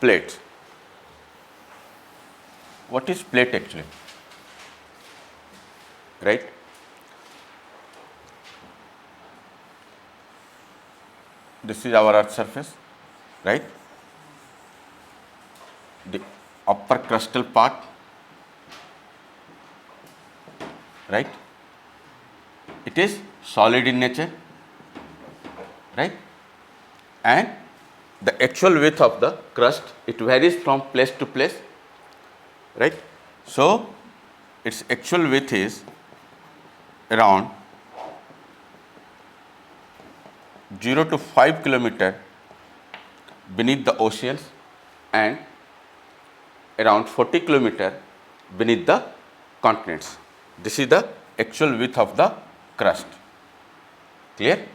plates. What is plate actually? Right? This is our Earth surface, right? The upper crustal part, right? It is solid in nature, right? And the actual width of the crust, it varies from place to place, right? So its actual width is around 0 to 5 kilometer beneath the oceans and around 40 kilometer beneath the continents. This is the actual width of the crust. Clear?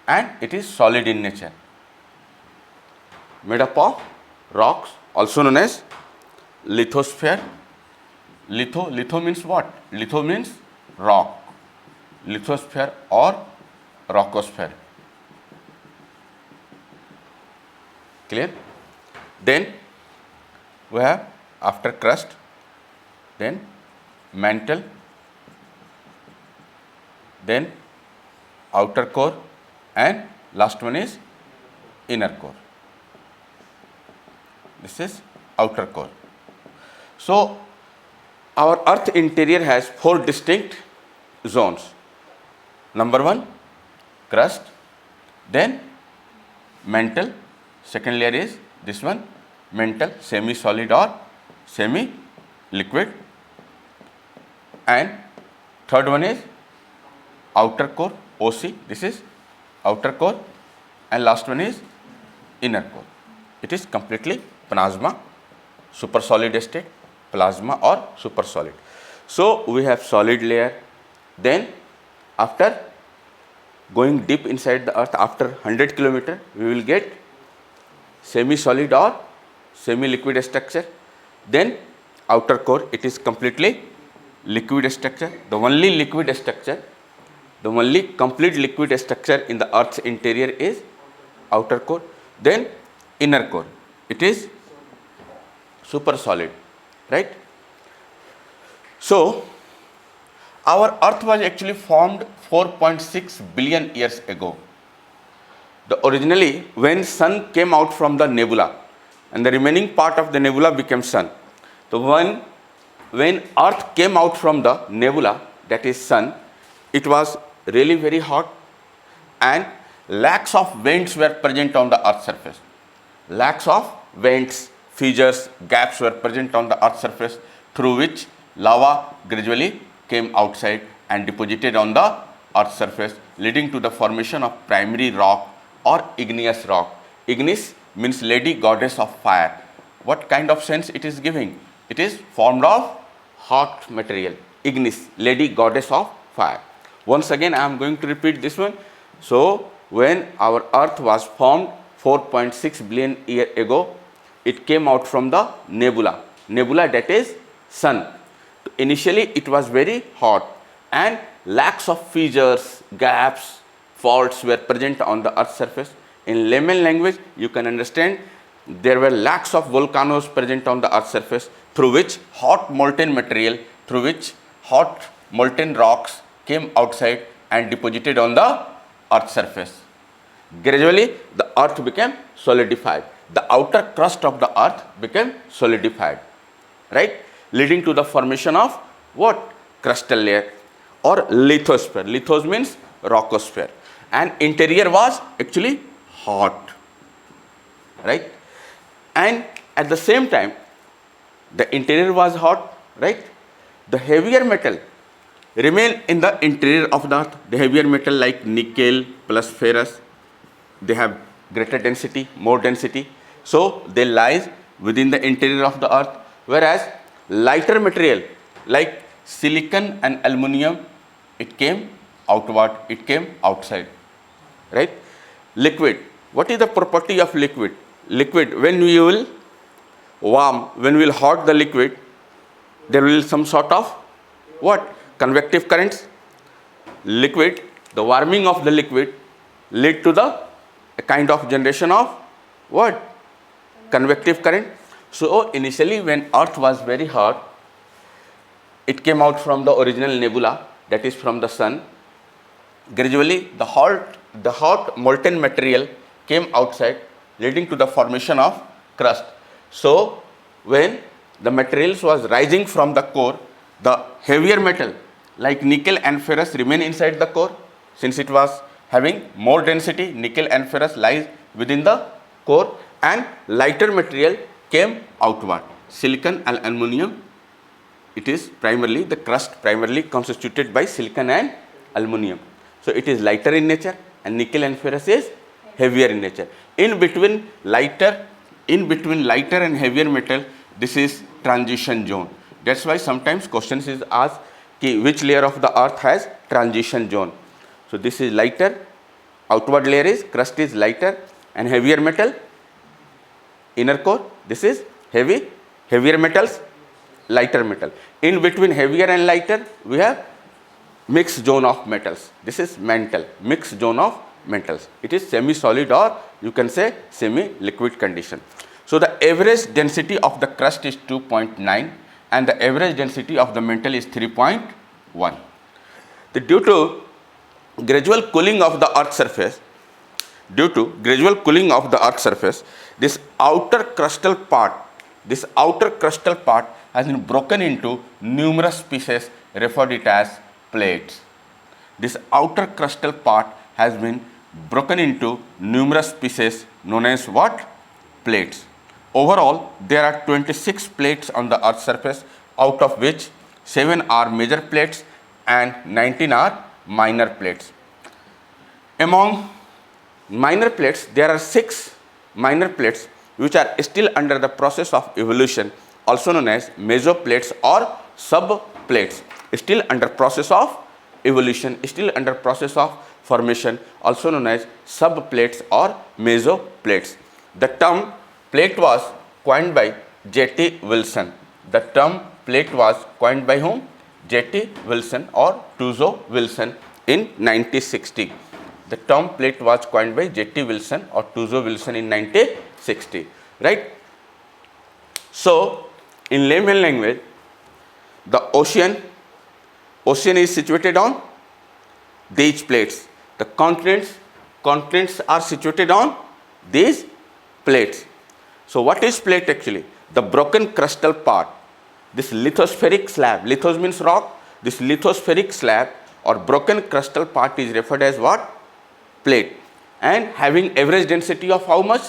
And it is solid in nature, made up of rocks, also known as lithosphere. Litho means what? Litho means rock. Lithosphere or rockosphere. Clear? Then we have after crust, then mantle, then outer core, and last one is inner core. This is outer core. So our Earth interior has 4 distinct zones. Number 1, crust, then mantle, second layer is this one, mantle, semi-solid or semi-liquid, and third one is outer core, OC, this is outer core, and last one is inner core. It is completely plasma, super solid state, plasma or super solid. So we have solid layer, then after going deep inside the earth, after 100 kilometer, we will get semi-solid or semi-liquid structure. Then outer core, it is completely liquid structure, the only liquid structure, the only complete liquid structure in the earth's interior is outer core. Then inner core, it is super solid, right? So our earth was actually formed 4.6 billion years ago. Originally, when sun came out from the nebula and the remaining part of the nebula became sun. So when earth came out from the nebula, that is sun, it was really very hot and lakhs of vents were present on the earth's surface. Lakhs of vents, fissures, gaps were present on the earth's surface through which lava gradually came outside and deposited on the earth's surface, leading to the formation of primary rock or igneous rock. Ignis means lady goddess of fire. What kind of sense it is giving? It is formed of hot material. Ignis, lady goddess of fire. Once again I am going to repeat this one. So when our earth was formed 4.6 billion years ago, it came out from the nebula. Nebula, that is sun. Initially it was very hot and lakhs of fissures, gaps, faults were present on the earth's surface. In layman language, you can understand there were lakhs of volcanoes present on the earth's surface through which hot molten material, through which hot molten rocks came outside and deposited on the earth's surface. Gradually the earth became solidified. The outer crust of the earth became solidified, right? Leading to the formation of what? Crustal layer or lithosphere. Lithos means rockosphere. And interior was actually hot, right? And at the same time, the interior was hot, right? The heavier metal remain in the interior of the earth. The heavier metal like nickel plus ferrous, they have greater density, more density. So they lie within the interior of the earth, whereas lighter material like silicon and aluminum, it came outward, it came outside, right? Liquid. What is the property of liquid? Liquid, when we will warm, when we will hot the liquid, there will be some sort of what? Convective currents. Liquid, the warming of the liquid lead to the a kind of generation of what? convective current. So initially when earth was very hot, it came out from the original nebula, that is from the sun. Gradually the hot molten material came outside, leading to the formation of crust. So when the materials was rising from the core, the heavier metal like nickel and ferrous remain inside the core. Since it was having more density, nickel and ferrous lies within the core, and lighter material came outward. Silicon and aluminum, it is primarily the crust primarily constituted by silicon and aluminum. So it is lighter in nature, and nickel and ferrous is heavier in nature. In between lighter and heavier metal, this is transition zone. That's why sometimes questions is asked which layer of the earth has transition zone. So this is lighter, outward layer is crust is lighter and heavier metal, inner core, this is heavier metals, lighter metal. In between heavier and lighter, we have mixed zone of metals. This is mantle, mixed zone of metals. It is semi-solid, or you can say semi-liquid condition. So the average density of the crust is 2.9 and the average density of the mantle is 3.1. Due to gradual cooling of the earth's surface, this outer crustal part has been broken into numerous pieces, referred it as plates. This outer crustal part has been broken into numerous pieces known as what? Plates. Overall, there are 26 plates on the earth's surface, out of which 7 are major plates and 19 are minor plates. Among minor plates, there are 6 minor plates which are still under the process of evolution, also known as mesoplates or subplates, still under process of evolution, still under process of formation, also known as subplates or mesoplates. The term plate was coined by J.T. Wilson. The term plate was coined by whom? J.T. Wilson or Tuzo Wilson in 1960. The term plate was coined by J.T. Wilson or Tuzo Wilson in 1960. Right? So, in layman language, the ocean is situated on these plates. The continents are situated on these plates. So what is plate actually? The broken crustal part. This lithospheric slab, lithos means rock. This lithospheric slab or broken crustal part is referred as what? Plate. And having average density of how much?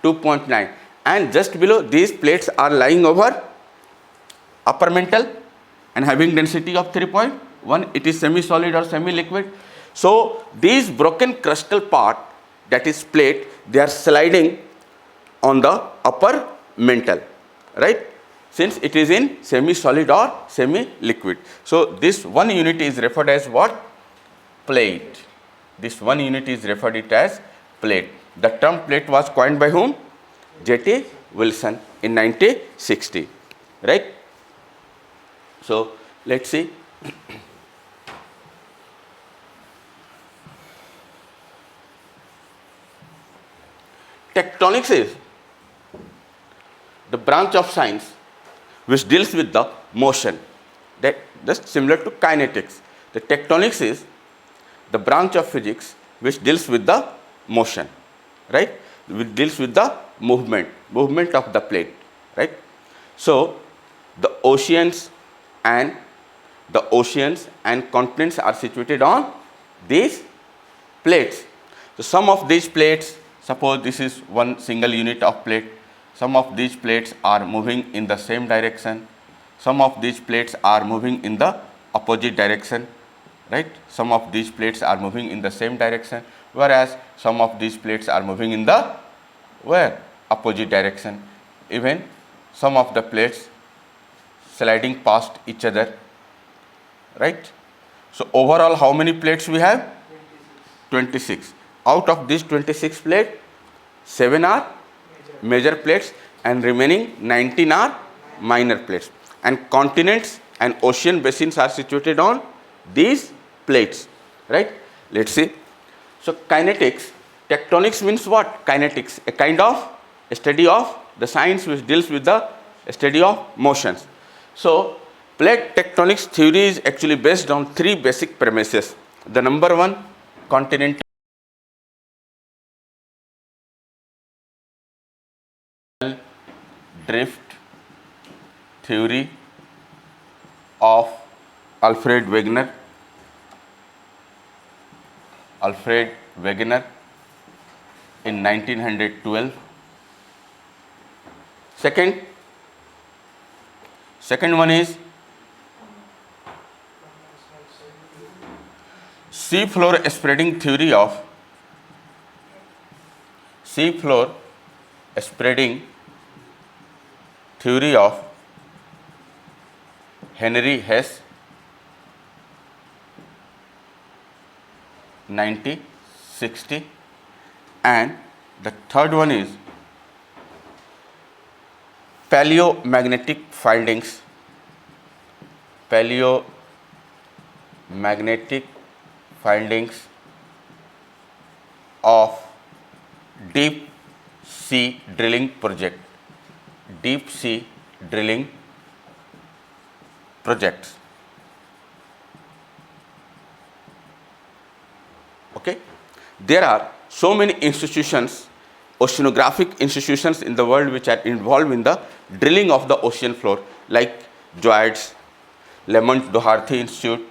2.9. And just below these plates are lying over upper mantle and having density of 3.1. It is semi-solid or semi-liquid. So these broken crustal part, that is plate, they are sliding on the upper mantle, right? Since it is in semi-solid or semi-liquid. So this one unit is referred as what? Plate. This one unit is referred it as plate. The term plate was coined by whom? J.T. Wilson in 1960, right? So let's see. Tectonics is the branch of science which deals with the motion, that just similar to kinetics. The tectonics is the branch of physics which deals with the motion, right? Which deals with the movement of the plate, right? So the oceans and continents are situated on these plates. So some of these plates, suppose this is one single unit of plate, some of these plates are moving in the same direction, some of these plates are moving in the opposite direction, right? Some of these plates are moving in the same direction, whereas some of these plates are moving in the opposite direction. Even some of the plates sliding past each other, right? So overall how many plates we have? 26. Out of these 26 plates, 7 are major plates and remaining 19 are minor plates. And continents and ocean basins are situated on these plates, right? Let's see. So kinetics, tectonics means what? Kinetics, a kind of study of the science which deals with the study of motions. So, plate tectonics theory is actually based on three basic premises. The number one, continental drift theory of Alfred Wegener. In 1912. Second one is seafloor spreading theory of Henry Hess, 1960, and the third one is paleomagnetic findings of deep sea drilling projects. Okay, there are so many institutions, oceanographic institutions in the world which are involved in the drilling of the ocean floor, like Joyce, Lamont Doherty Institute,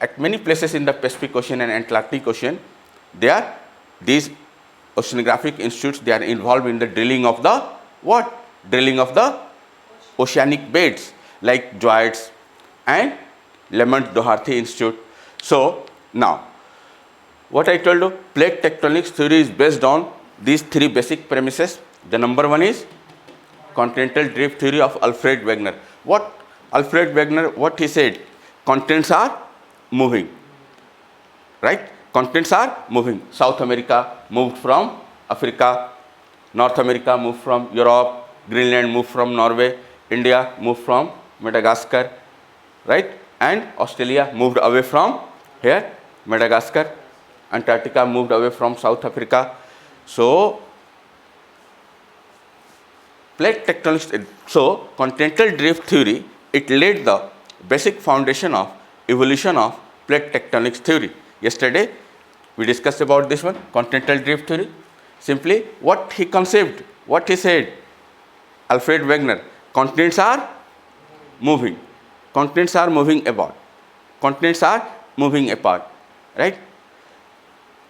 at many places in the Pacific Ocean and Atlantic Ocean. These oceanographic institutes, they are involved in the drilling of the oceanic beds, like Joyce and Lamont Doherty Institute. So now, what I told you, plate tectonics theory is based on these three basic premises. The number one is continental drift theory of Alfred Wegener. What he said, continents are moving, right? Continents are moving. South America moved from Africa, North America moved from Europe, Greenland moved from Norway, India moved from Madagascar, right? And Australia moved away from here, Madagascar. Antarctica moved away from South Africa. So, plate tectonics, so continental drift theory, it laid the basic foundation of evolution of plate tectonics theory. Yesterday, we discussed about this one, continental drift theory. Simply, what he conceived, what he said, Alfred Wegener, continents are moving apart, right?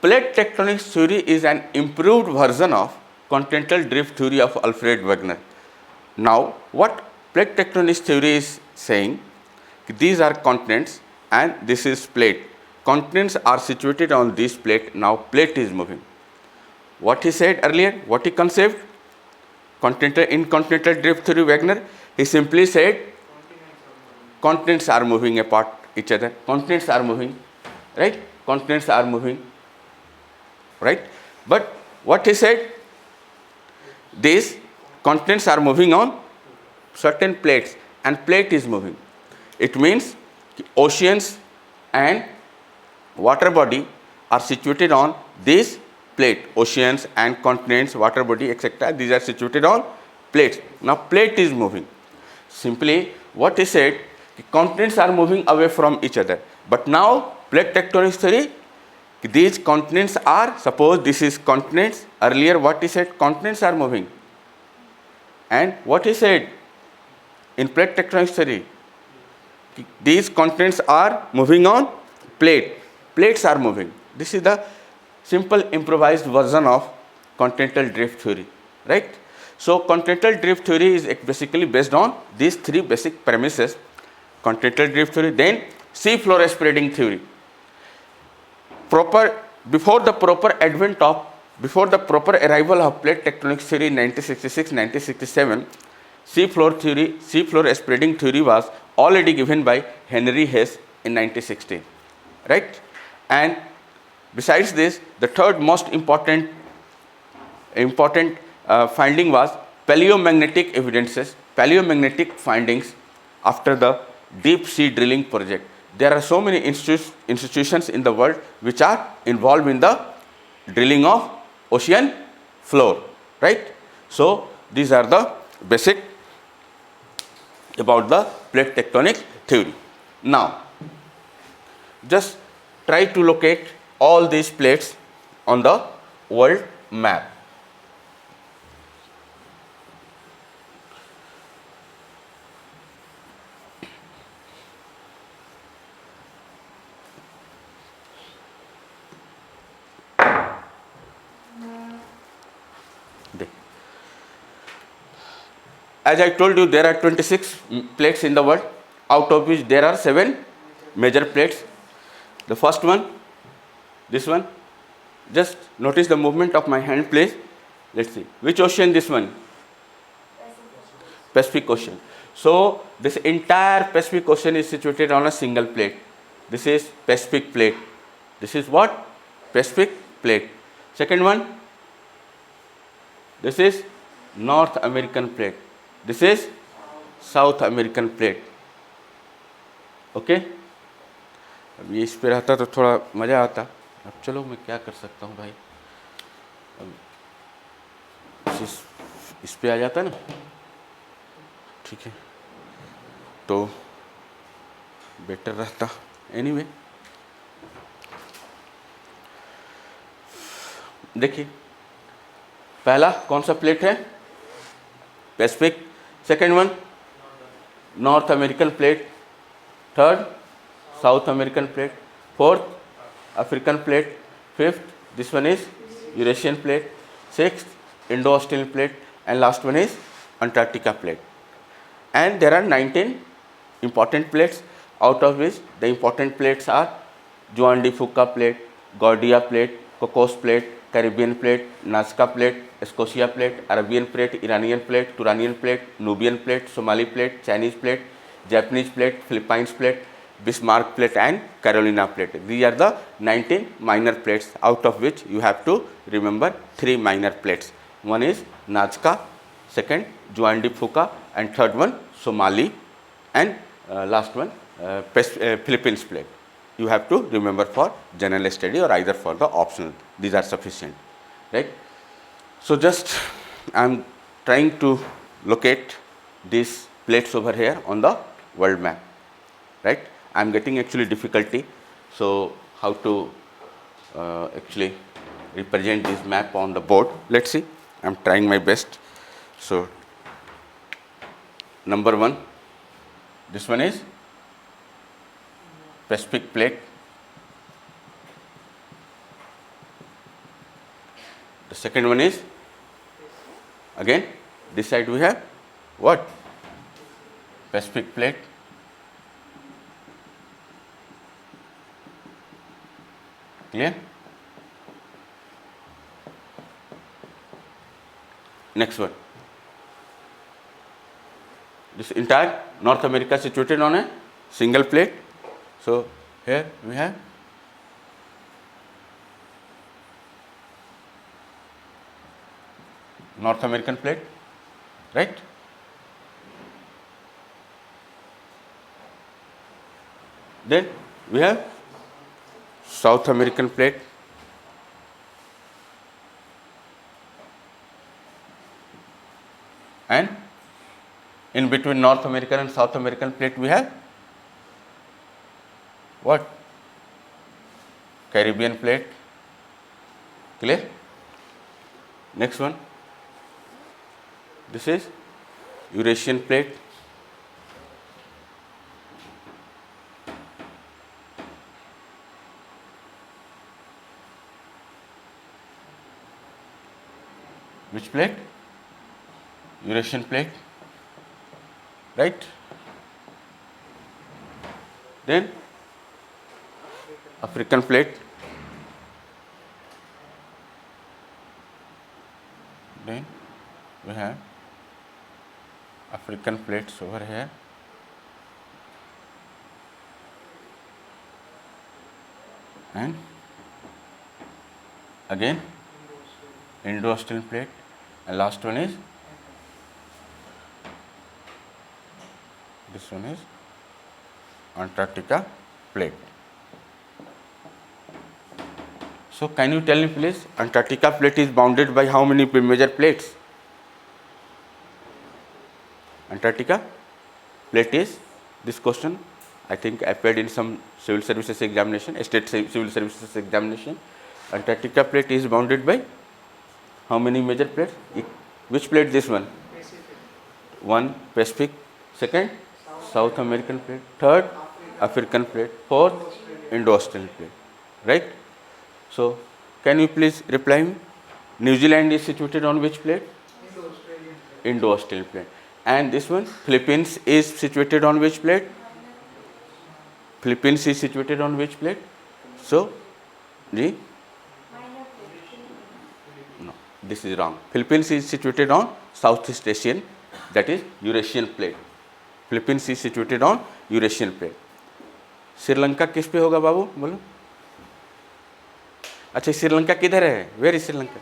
Plate tectonics theory is an improved version of continental drift theory of Alfred Wegener. Now, what plate tectonics theory is saying, these are continents and this is plate. Continents are situated on this plate. Now, plate is moving. What he said earlier, what he conceived, in continental drift theory Wegener, he simply said continents are moving apart each other. Continents are moving, right? Continents are moving, right? But what he said, these continents are moving on certain plates and plate is moving. It means oceans and water body are situated on this plate. Oceans and continents, water body, etc. These are situated on plates. Now, plate is moving. Simply, what he said, continents are moving away from each other. But now, plate tectonics theory, these continents are, suppose this is continents. Earlier, what he said, continents are moving. And what he said in plate tectonics theory, these continents are moving on plate. Plates are moving. This is the simple improvised version of continental drift theory, right? So, continental drift theory is basically based on these three basic premises. Continental drift theory, then sea floor spreading theory. Before the proper arrival of plate tectonics theory in 1966-1967, sea floor spreading theory was already given by Henry Hess in 1916, right? And besides this, the third most important finding was paleomagnetic findings after the deep sea drilling project. There are so many institutions in the world which are involved in the drilling of ocean floor, right? So these are the basic about the plate tectonic theory. Now, just try to locate all these plates on the world map. As I told you, there are 26 plates in the world, out of which there are 7 major plates. The first one, this one, just notice the movement of my hand, please. Let's see. Which ocean this one? Pacific Ocean. So this entire Pacific Ocean is situated on a single plate. This is Pacific Plate. This is what? Pacific Plate. Second one, this is North American Plate. This is South American Plate. Okay, अब ये इस पे रहता तो थोड़ा मज़ा आता. अब चलो मैं क्या कर सकता हूँ भाई, अब इस पे आ जाता ना, ठीक है, तो बेटर रहता. एनीवे, देखिए पहला कौन सा प्लेट है? Pacific. Second one north American plate. Third south American plate. Fourth African plate. Fifth this one is Eurasian plate. Sixth Indo Australian plate. And last one is Antarctica plate. And there are 19 important plates, out of which the important plates are Juan de Fuca plate, Gordia plate, Cocos plate, Caribbean plate, Nazca plate, Scotia plate, Arabian plate, Iranian plate, Turanian plate, Nubian plate, Somali plate, Chinese plate, Japanese plate, Philippines plate, Bismarck plate and Carolina plate. These are the 19 minor plates, out of which you have to remember 3 minor plates. One is Nazca, second Juan de Fuca, and third one Somali, and last one Philippines plate. You have to remember for general study or either for the optional. These are sufficient, right? So just I am trying to locate these plates over here on the world map, right? I am getting actually difficulty. So how to actually represent this map on the board? Let's see. I am trying my best. So number 1, this one is Pacific plate. The second one is, again this side we have what? Pacific plate. Clear? Next one. This entire North America situated on a single plate. So here we have North American plate, right? Then we have South American plate. And in between North American and South American plate we have what? Caribbean plate. Clear? Next one. This is Eurasian plate. Which plate? Eurasian plate, right? Then African plate. Then we have African plates over here. And again Indo-Australian plate, and last one is this one is Antarctica plate. So can you tell me please, Antarctica Plate is bounded by how many major plates? Antarctica Plate is, this question I think appeared in some civil services examination, state civil services examination. Antarctica Plate is bounded by how many major plates? Which plate this one? One Pacific, second South American plate, third African plate, fourth Indo-Australian plate, right? So can you please reply me? New Zealand is situated on which plate? Indo-Australian plate. And this one, Philippines is situated on which plate? Philippines is situated on which plate? So, no, this is wrong. Philippines is situated on Southeast Asian, that is Eurasian plate. Philippines is situated on Eurasian plate. Sri Lanka किस पे होगा बाबू, बोलो? अच्छा, श्रीलंका किधर है? Where is Sri Lanka?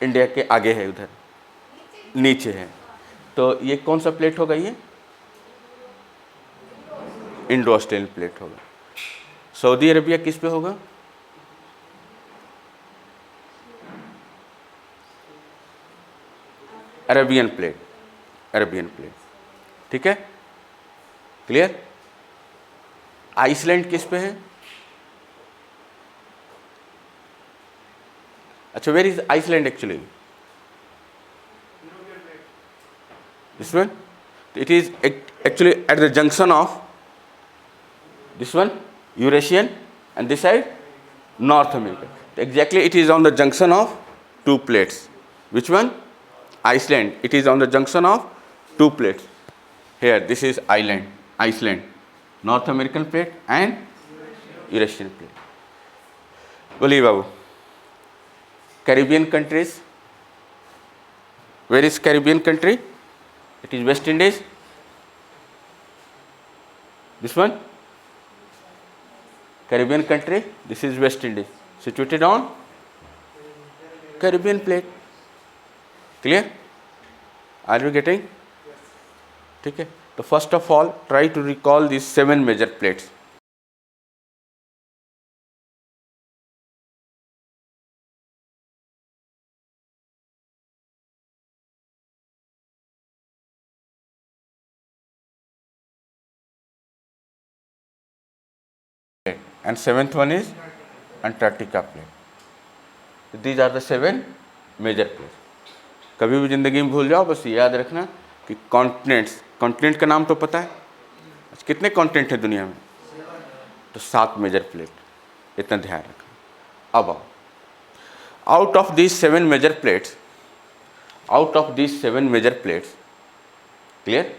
India के आगे है, उधर नीचे है. तो ये कौन सा प्लेट होगा? ये इंडो ऑस्ट्रेलियन प्लेट होगा. सऊदी अरबिया किस पे होगा? Arabian plate, Arabian plate. ठीक है, क्लियर? आइसलैंड किस पे है? अच्छा, where is Iceland actually? This one, it is actually at the junction of this one Eurasian and this side North America. Exactly, it is on the junction of two plates. Which one? Iceland. It is on the junction of two plates. Here, this is island, Iceland, North American plate and Eurasian plate. Boli babu. Caribbean countries. Where is Caribbean country? It is West Indies. This one, Caribbean country. This is West Indies, situated on Caribbean plate. Clear? Are you getting? ठीक है. So first of all, try to recall these 7 major plates. And 7th one is Antarctica Plate. So these are the 7 major plates. कभी भी ज़िंदगी में भूल जाओ, बस याद रखना कि कॉन्टिनेंट्स, कॉन्टिनेंट का नाम तो पता है. कितने कॉन्टिनेंट हैं दुनिया में? तो 7 मेजर प्लेट, इतना ध्यान रखना. अब out of these 7 major plates, out of these 7 major plates, clear?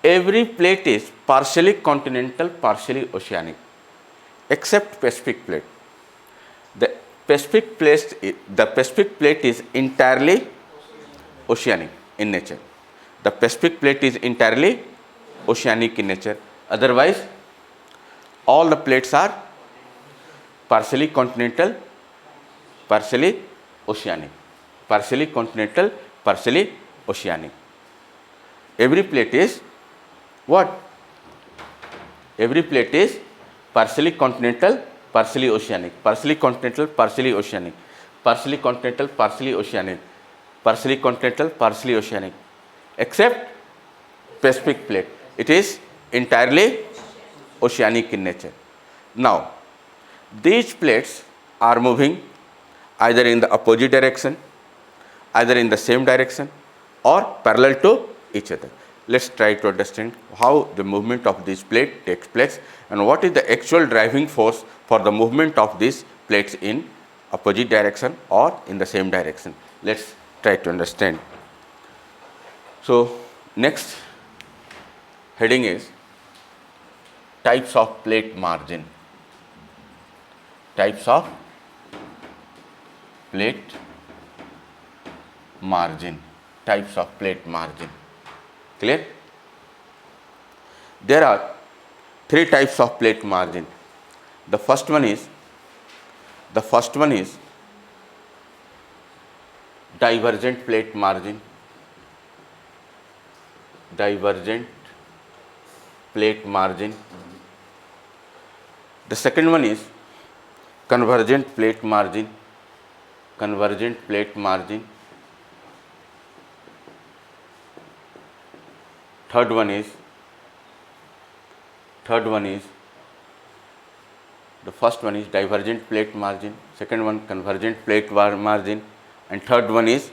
Every plate is partially continental, partially oceanic, except Pacific plate. The Pacific plate is entirely oceanic in nature. The Pacific plate is entirely oceanic in nature. Otherwise, all the plates are partially continental, partially oceanic, partially continental, partially oceanic. Every plate is what? Every plate is partially continental, partially oceanic, partially continental, partially oceanic, partially continental, partially oceanic, partially continental, partially oceanic, except Pacific plate. It is entirely oceanic in nature. Now, these plates are moving either in the opposite direction, either in the same direction, or parallel to each other. Let's try to understand how the movement of this plate takes place and what is the actual driving force for the movement of these plates in opposite direction or in the same direction. Let's try to understand. So, next heading is types of plate margin. Types of plate margin. Types of plate margin. Clear? There are 3 types of plate margin. The first one is divergent plate margin. Divergent plate margin. The second one is convergent plate margin, convergent plate margin. Third one is the first one is divergent plate margin, second one convergent plate margin, and third one is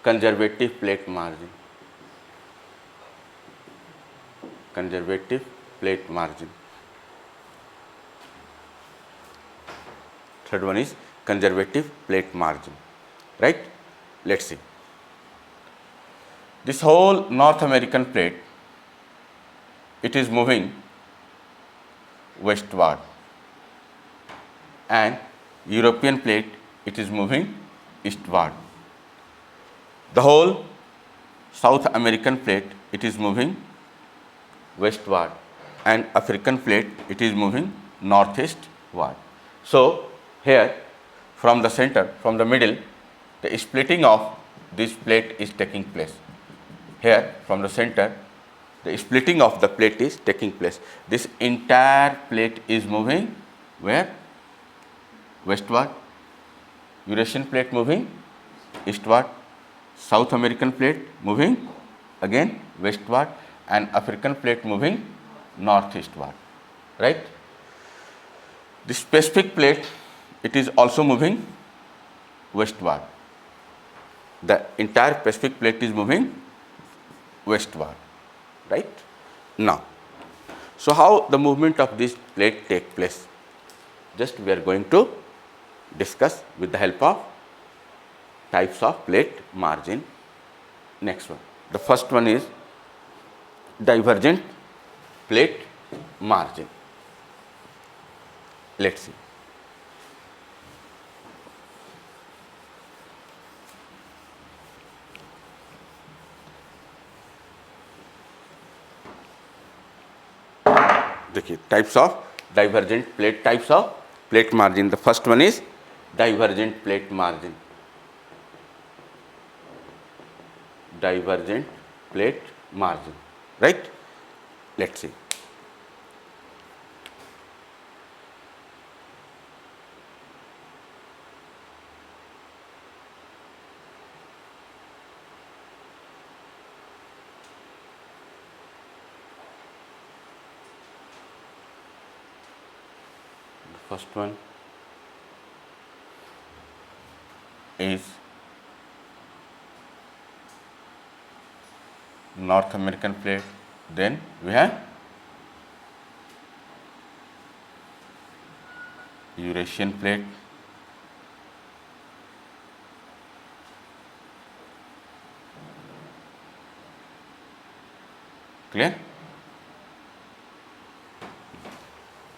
conservative plate margin. Conservative plate margin. Third one is conservative plate margin, right? Let's see. This whole North American plate, it is moving westward, and European plate, it is moving eastward. The whole South American plate, it is moving westward, and African plate, it is moving northeastward. So here from the center, from the middle, the splitting of this plate is taking place. Here from the center, the splitting of the plate is taking place. This entire plate is moving where? Westward. Eurasian plate moving eastward. South American plate moving again westward, and African plate moving northeastward, right? This Pacific plate, it is also moving westward. The entire Pacific plate is moving westward, right? Now, so how the movement of this plate take place? Just we are going to discuss with the help of types of plate margin. Next one. The first one is divergent plate margin. Let's see. देखिए types of divergent plate, types of plate margin. The first one is divergent plate margin. Divergent plate margin, right? Let's see. The first one is North American plate, then we have Eurasian plate, clear?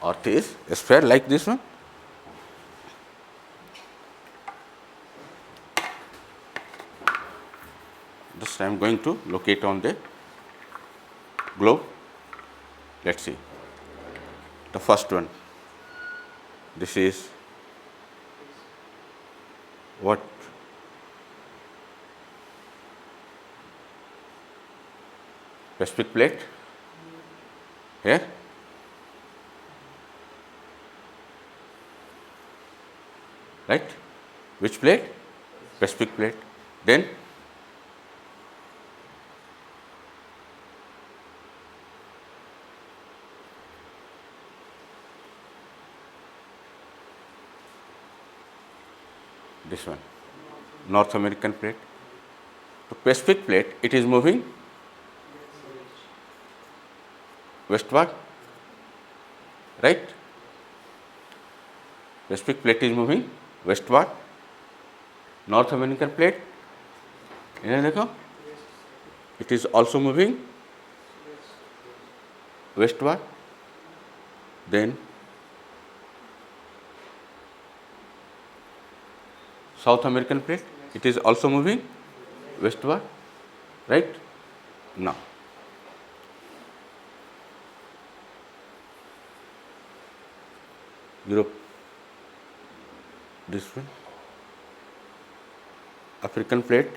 Earth is a sphere like this one. Just I am going to locate on the globe. Let's see. The first one. This is what? Pacific plate. Here. Right? Which plate? Pacific plate. Then this one, North American plate. The Pacific plate, it is moving westward, right? Pacific plate is moving westward. North American plate, इधर देखो, it is also moving westward. Then South American plate, it is also moving westward, right? Now, Europe, this one, African plate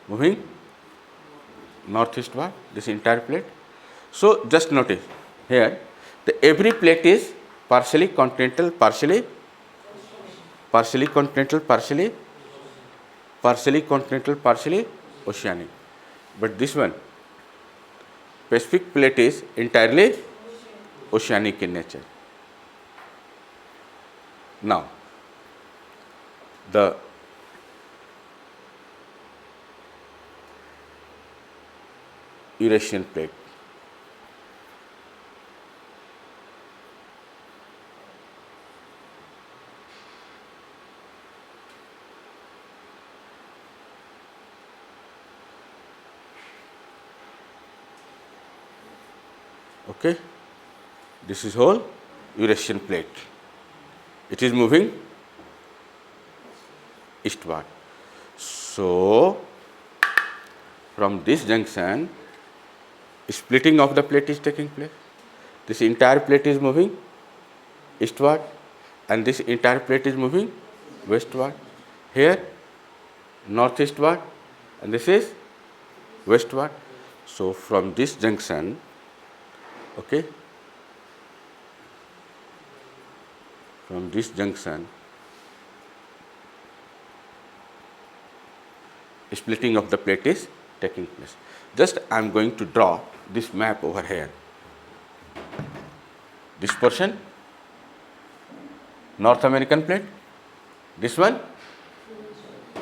moving northeastward, this entire plate. So just notice here, every plate is partially continental, partially partially continental, partially continental, partially oceanic. But this one, Pacific plate is entirely oceanic in nature. Now, the Eurasian plate. Okay, this is whole Eurasian plate. It is moving eastward. So, from this junction, splitting of the plate is taking place. This entire plate is moving eastward and this entire plate is moving westward. Here, northeastward and this is westward. So, from this junction, okay, from this junction, splitting of the plate is taking place. Just I am going to draw this map over here. This portion, North American plate, this one,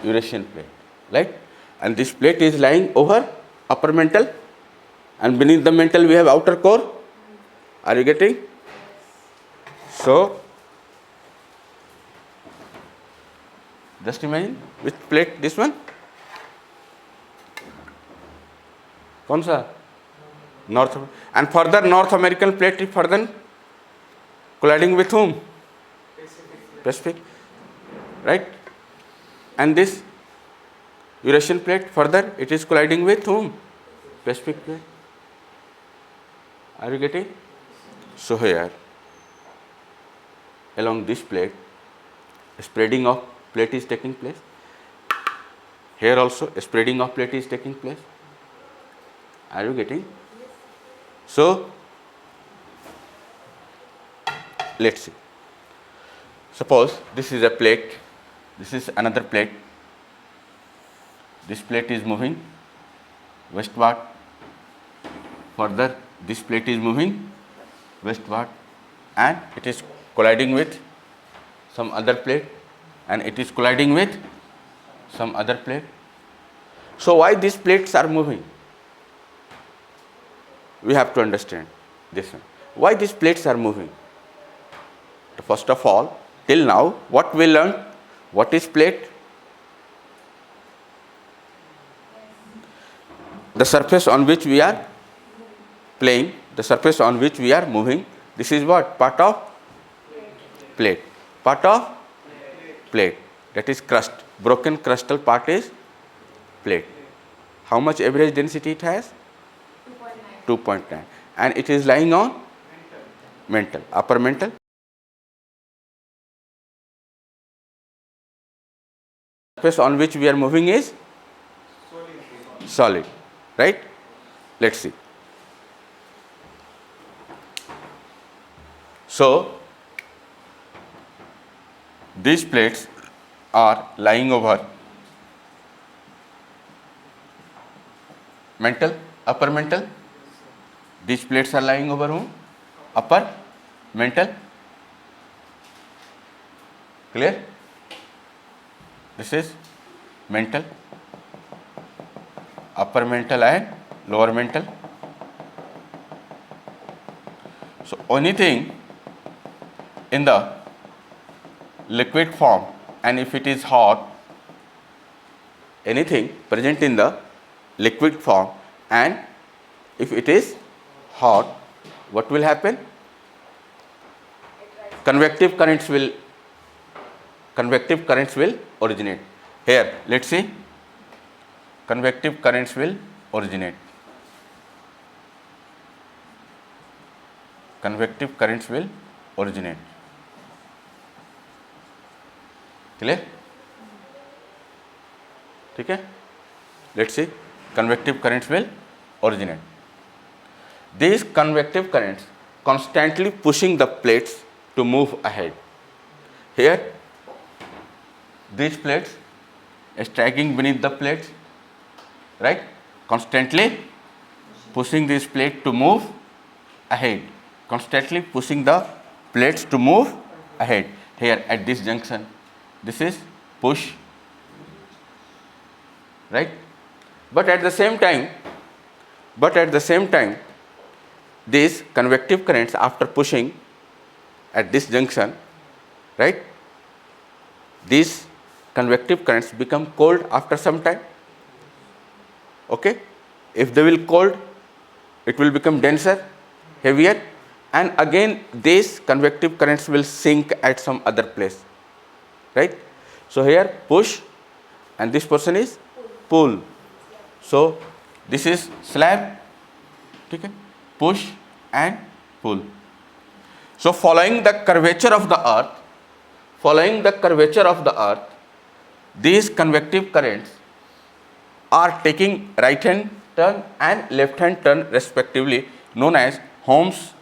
Eurasian plate, right? And this plate is lying over upper mantle, and beneath the mantle we have outer core. Are you getting? So, just imagine which plate, this one? कौन सा? North, and further North American plate is further colliding with whom? Pacific, right? And this Eurasian plate further it is colliding with whom? Pacific plate. Are you getting? So here, along this plate, spreading of plate is taking place. Here also spreading of plate is taking place. Are you getting? So, let's see. Suppose this is a plate, this is another plate. This plate is moving westward. Further, this plate is moving westward and it is colliding with some other plate and it is colliding with some other plate. So, why these plates are moving? We have to understand this one. Why these plates are moving? First of all, till now, what we learned? What is plate? The surface on which we are playing, the surface on which we are moving, this is what? Part of plate. Part of plate. That is crust. Broken crustal part is plate. How much average density it has? 2.9. And it is lying on mantle, upper mantle. Surface on which we are moving is solid, right? Let's see. So, these plates are lying over mantle, upper mantle. These plates are lying over whom? Upper mantle. Clear? This is mantle, upper mantle and lower mantle. So, anything in the liquid form, and if it is hot, anything present in the liquid form, and if it is hot, what will happen? Convective currents will originate. Here, let's see. Convective currents will originate. Convective currents will originate. Clear? ठीक है? Let's see. Convective currents will originate. These convective currents constantly pushing the plates to move ahead. Here, these plates, striking beneath the plates, right? Constantly pushing this plate to move ahead, constantly pushing the plates to move ahead. Here at this junction, this is push, right? But at the same time, these convective currents, after pushing at this junction, right, these convective currents become cold after some time. Okay, if they will cold, it will become denser, heavier, and again these convective currents will sink at some other place, right? So here push, and this portion is pull. So this is slab, okay? Push and pull. So following the curvature of the earth, these convective currents are taking right hand turn and left hand turn respectively, known as Ohm's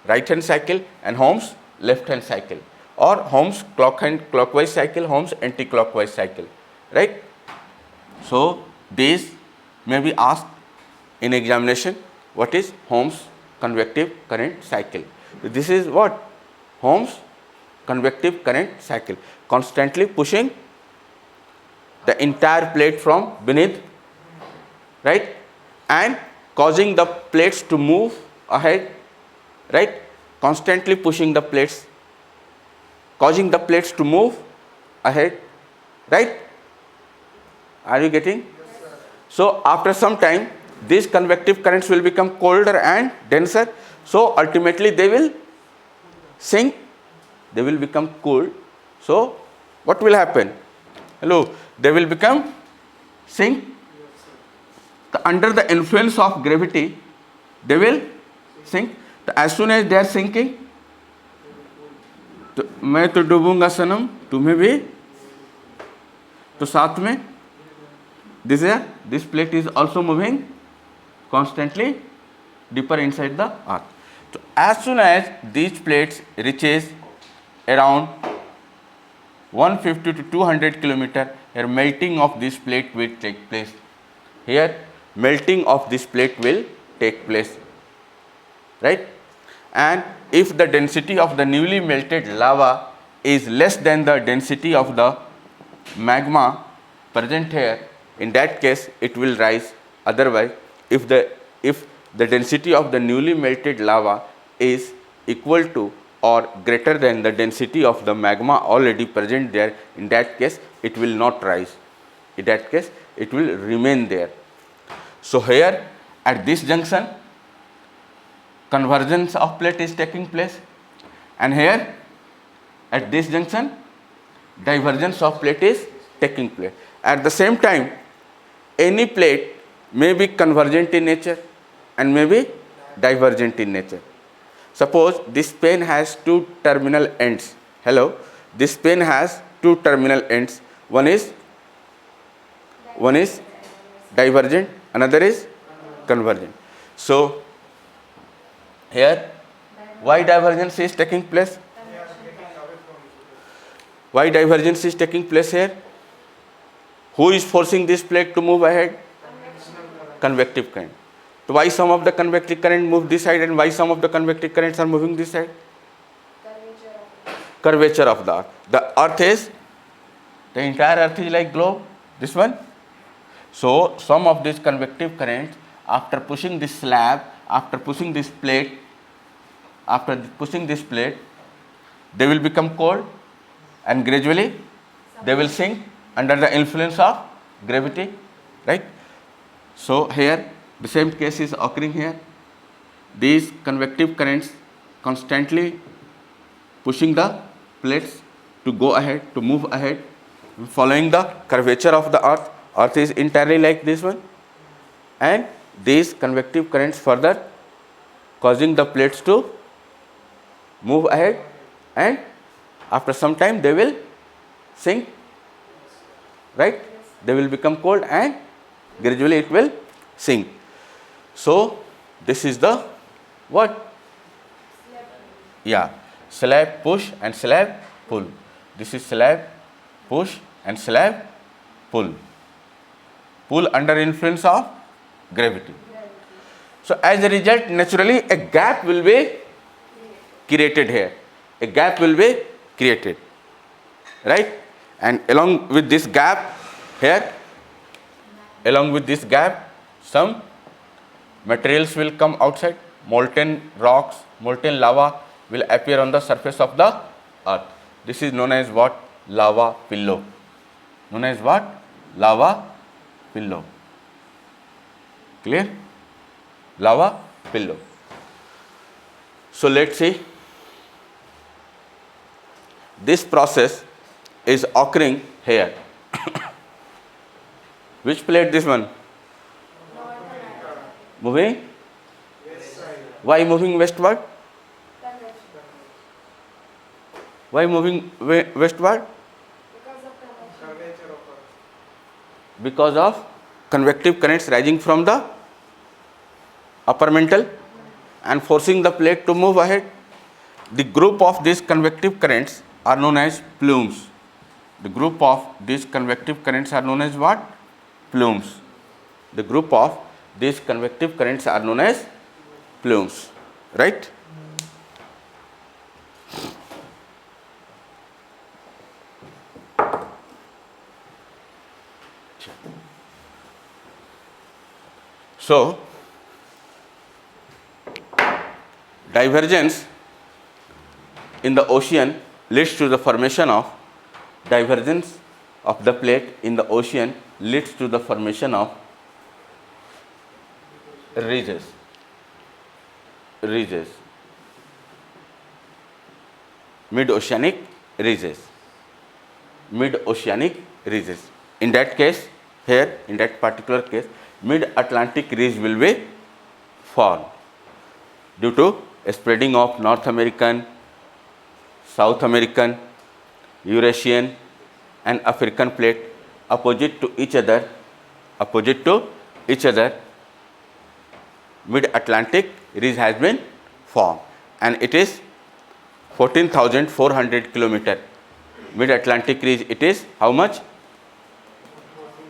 right hand cycle and Ohm's left hand cycle, or Ohm's clockwise cycle, Ohm's anti-clockwise cycle, right? So these may be asked in examination, what is Ohm's convective current cycle? This is what? Ohm's convective current cycle, constantly pushing the entire plate from beneath, right, and causing the plates to move ahead, right, constantly pushing the plates, causing the plates to move ahead, right? Are you getting? Yes, sir. So after some time, these convective currents will become colder and denser, so ultimately they will sink, they will become cooled. So what will happen? Hello, they will become sink. Under the influence of gravity, they will sink. As soon as they are sinking, तो मैं तो डूबूंगा सनम, तुम्हें भी तो साथ में. This plate is also moving constantly deeper inside the earth. So as soon as these plates reaches around 150 to 200 kilometer, here melting of this plate will take place. Here melting of this plate will take place, right? And if the density of the newly melted lava is less than the density of the magma present here, in that case it will rise. Otherwise, if the density of the newly melted lava is equal to or greater than the density of the magma already present there, in that case it will not rise. In that case it will remain there. So here at this junction, convergence of plate is taking place, and here at this junction, divergence of plate is taking place. At the same time, any plate may be convergent in nature and may be divergent in nature. Suppose this pen has two terminal ends. Hello, this pen has two terminal ends. One is divergent, another is convergent. So here, why divergence is taking place? Why divergence is taking place here? Who is forcing this plate to move ahead? Convective current. So why some of the convective current move this side and why some of the convective currents are moving this side? Curvature of the earth. The entire earth is like globe, this one. So some of these convective currents, after pushing this slab, after pushing this plate, they will become cold and gradually they will sink under the influence of gravity, right? So here the same case is occurring here. These convective currents constantly pushing the plates to go ahead, to move ahead, following the curvature of the earth. Earth is entirely like this one, and these convective currents further causing the plates to move ahead, and after some time they will sink, right? They will become cold and gradually it will sink. So this is the what? Yeah, slab push and slab pull. This is slab push and slab pull. Pull under influence of gravity. So as a result, naturally a gap will be created here. A gap will be created, right? And along with this gap here, along with this gap, some materials will come outside. Molten rocks, molten lava will appear on the surface of the earth. This is known as what? Lava pillow. Known as what? Lava pillow. Clear? Lava pillow. So let's see. This process is occurring here. Which plate this one? Moving? Why moving westward? Why moving westward? Because of convective currents rising from the upper mantle and forcing the plate to move ahead. The group of these convective currents are known as plumes. The group of these convective currents are known as what? Plumes. The group of these convective currents are known as plumes, right? So, divergence in the ocean leads to the formation of divergence of the plate in the ocean leads to the formation of ridges. Mid-oceanic ridges. In that case, here, in that particular case, mid-Atlantic ridge will be formed due to a spreading of North American, South American, Eurasian and African plate opposite to each other. Mid-Atlantic ridge has been formed and it is 14,400 kilometer. Mid-Atlantic ridge, it is how much?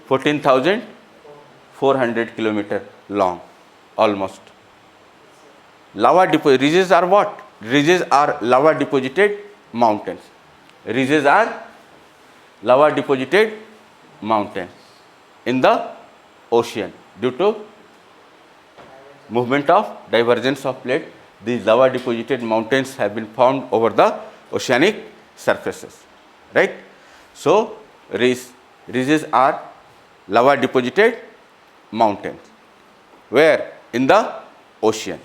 14,400 kilometer long, almost. Ridges are what? Ridges are lava deposited mountains. Ridges are lava deposited mountains in the ocean due to movement of divergence of plate. These lava deposited mountains have been formed over the oceanic surfaces, right? So ridges are lava deposited mountains. Where? In the ocean.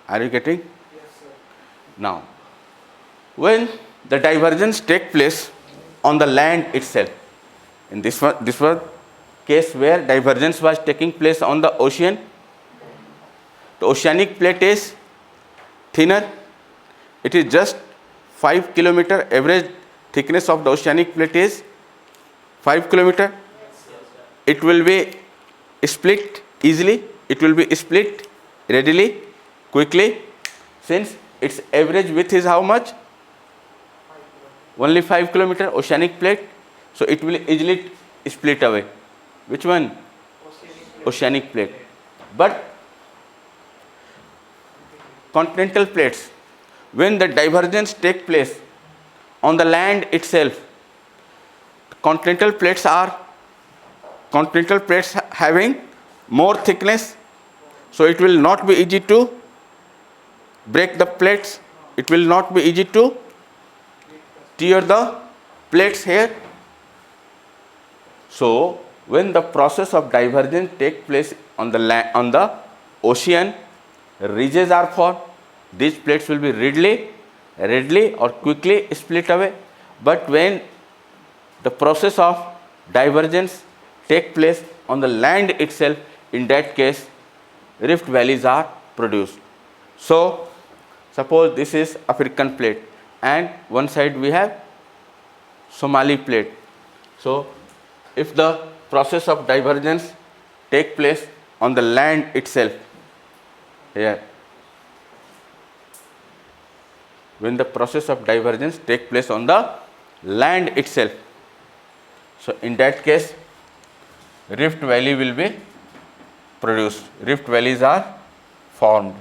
Are you getting? Yes, sir. Now, when the divergence take place on the land itself, in this was case where divergence was taking place on the ocean, the oceanic plate is thinner. It is just 5 kilometer. Average thickness of the oceanic plate is 5 kilometer. It will be split easily. It will be split readily, quickly, since its average width is how much? Only 5 kilometer oceanic plate. So it will easily split away. Which one? Oceanic plate. But continental plates, when the divergence take place on the land itself, continental plates having more thickness, so it will not be easy to break the plates. It will not be easy to tear the plates here. So when the process of divergence take place on the land, on the ocean, ridges are formed. These plates will be readily or quickly split away. But when the process of divergence take place on the land itself, in that case, rift valleys are produced. So suppose this is African plate and one side we have Somali plate. So if the process of divergence take place on the land itself, here, when the process of divergence take place on the land itself. So in that case, rift valley will be produced. Rift valleys are formed.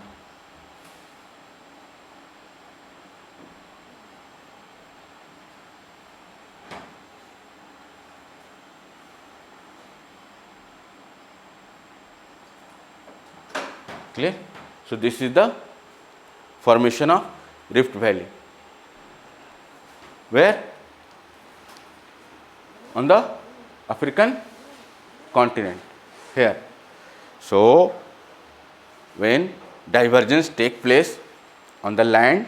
Clear? So this is the formation of rift valley. Where? On the African continent, here. So when divergence take place on the land,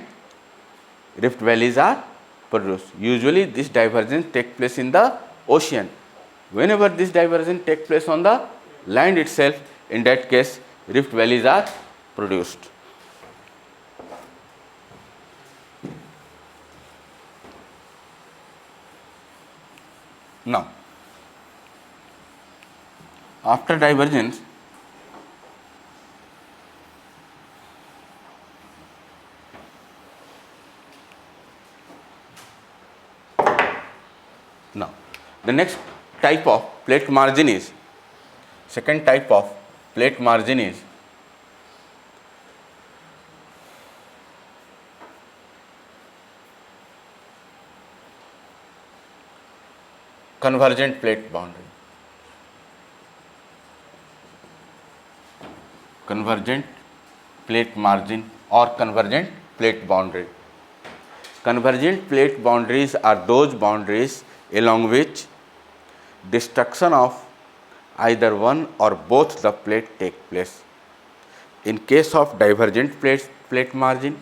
rift valleys are produced. Usually this divergence take place in the ocean. Whenever this divergence take place on the land itself, in that case rift valleys are produced. Now, after divergence, now the next type of plate margin is, second type of plate margin is convergent plate boundary. Convergent plate margin or convergent plate boundary. Convergent plate boundaries are those boundaries along which destruction of either one or both the plate take place. In case of divergent plate margin,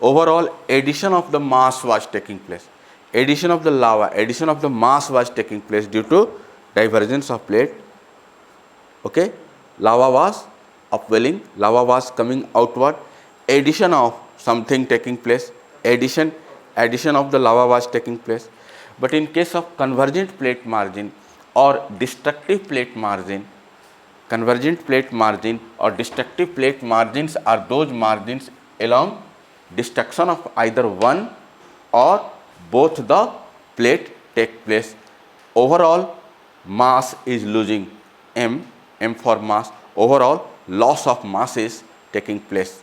overall addition of the mass was taking place. Addition of the lava, addition of the mass was taking place due to divergence of plate. Okay, lava was upwelling, lava was coming outward, addition of something taking place, addition of the lava was taking place. But in case of convergent plate margin or destructive plate margin, convergent plate margin or destructive plate margins are those margins along destruction of either one or both the plate take place. Overall mass is losing, m for mass, overall loss of mass is taking place,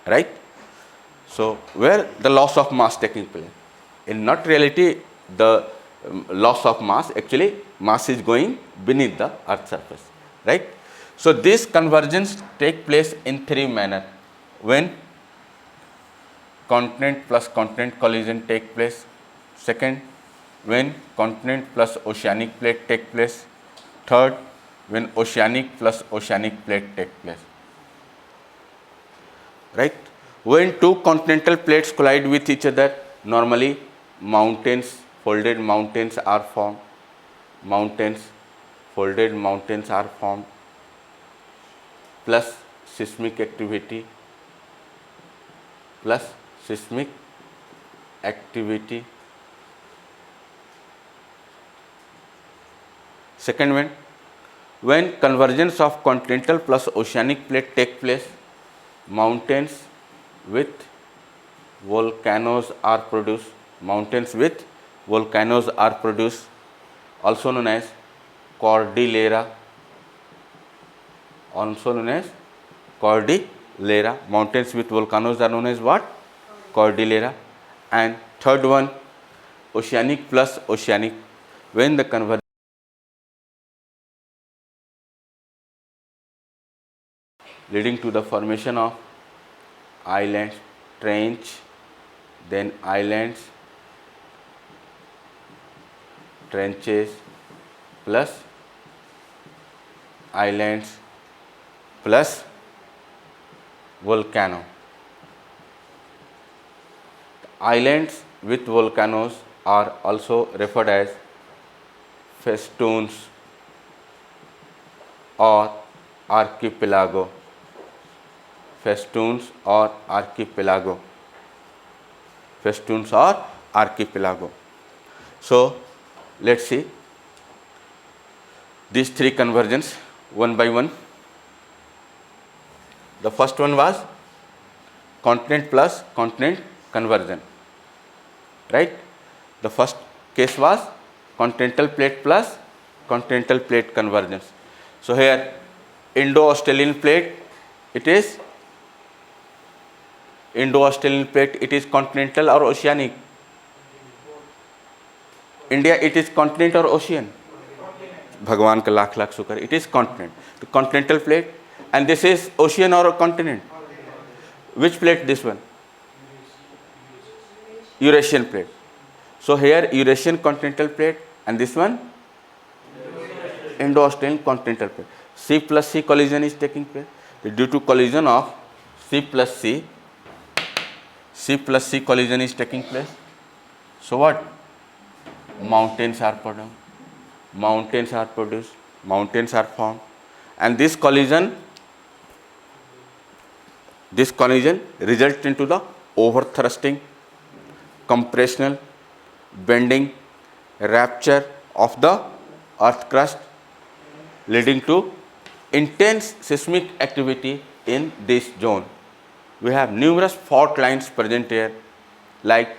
right? So where the loss of mass taking place? In not reality the loss of mass, actually mass is going beneath the earth surface, right? So this convergence take place in three manner. When continent plus continent collision take place. Second, when continent plus oceanic plate take place. Third, when oceanic plus oceanic plate take place. Right? When two continental plates collide with each other, normally mountains, folded mountains are formed. Folded mountains are formed, plus seismic activity. Second, when convergence of continental plus oceanic plate take place, mountains with volcanoes are produced. Also known as cordillera. Mountains with volcanoes are known as what? Cordillera. And third one, oceanic plus oceanic. When the convergence leading to the formation of islands, trench, then islands, trenches, plus islands, plus volcano. Islands with volcanoes are also referred as festoons or archipelago. So let's see these three convergences one by one. The first one was continent plus continent conversion, right? The first case was continental plate plus continental plate convergence. So here Indo-Australian plate, it is Indo-Australian plate, it is continental or oceanic? India, it is continent or ocean? भगवान का लाख लाख शुक्र, it is continent. The continental plate, and this is ocean or a continent? Which plate this one? Eurasian plate. So here Eurasian continental plate, and this one Indo-Australian continental plate. C plus C collision is taking place. Due to collision of C plus C collision is taking place. So what? Mountains are produced, mountains are formed, and this collision results into the overthrusting, compressional, bending, rupture of the earth crust, leading to intense seismic activity in this zone. We have numerous fault lines present here, like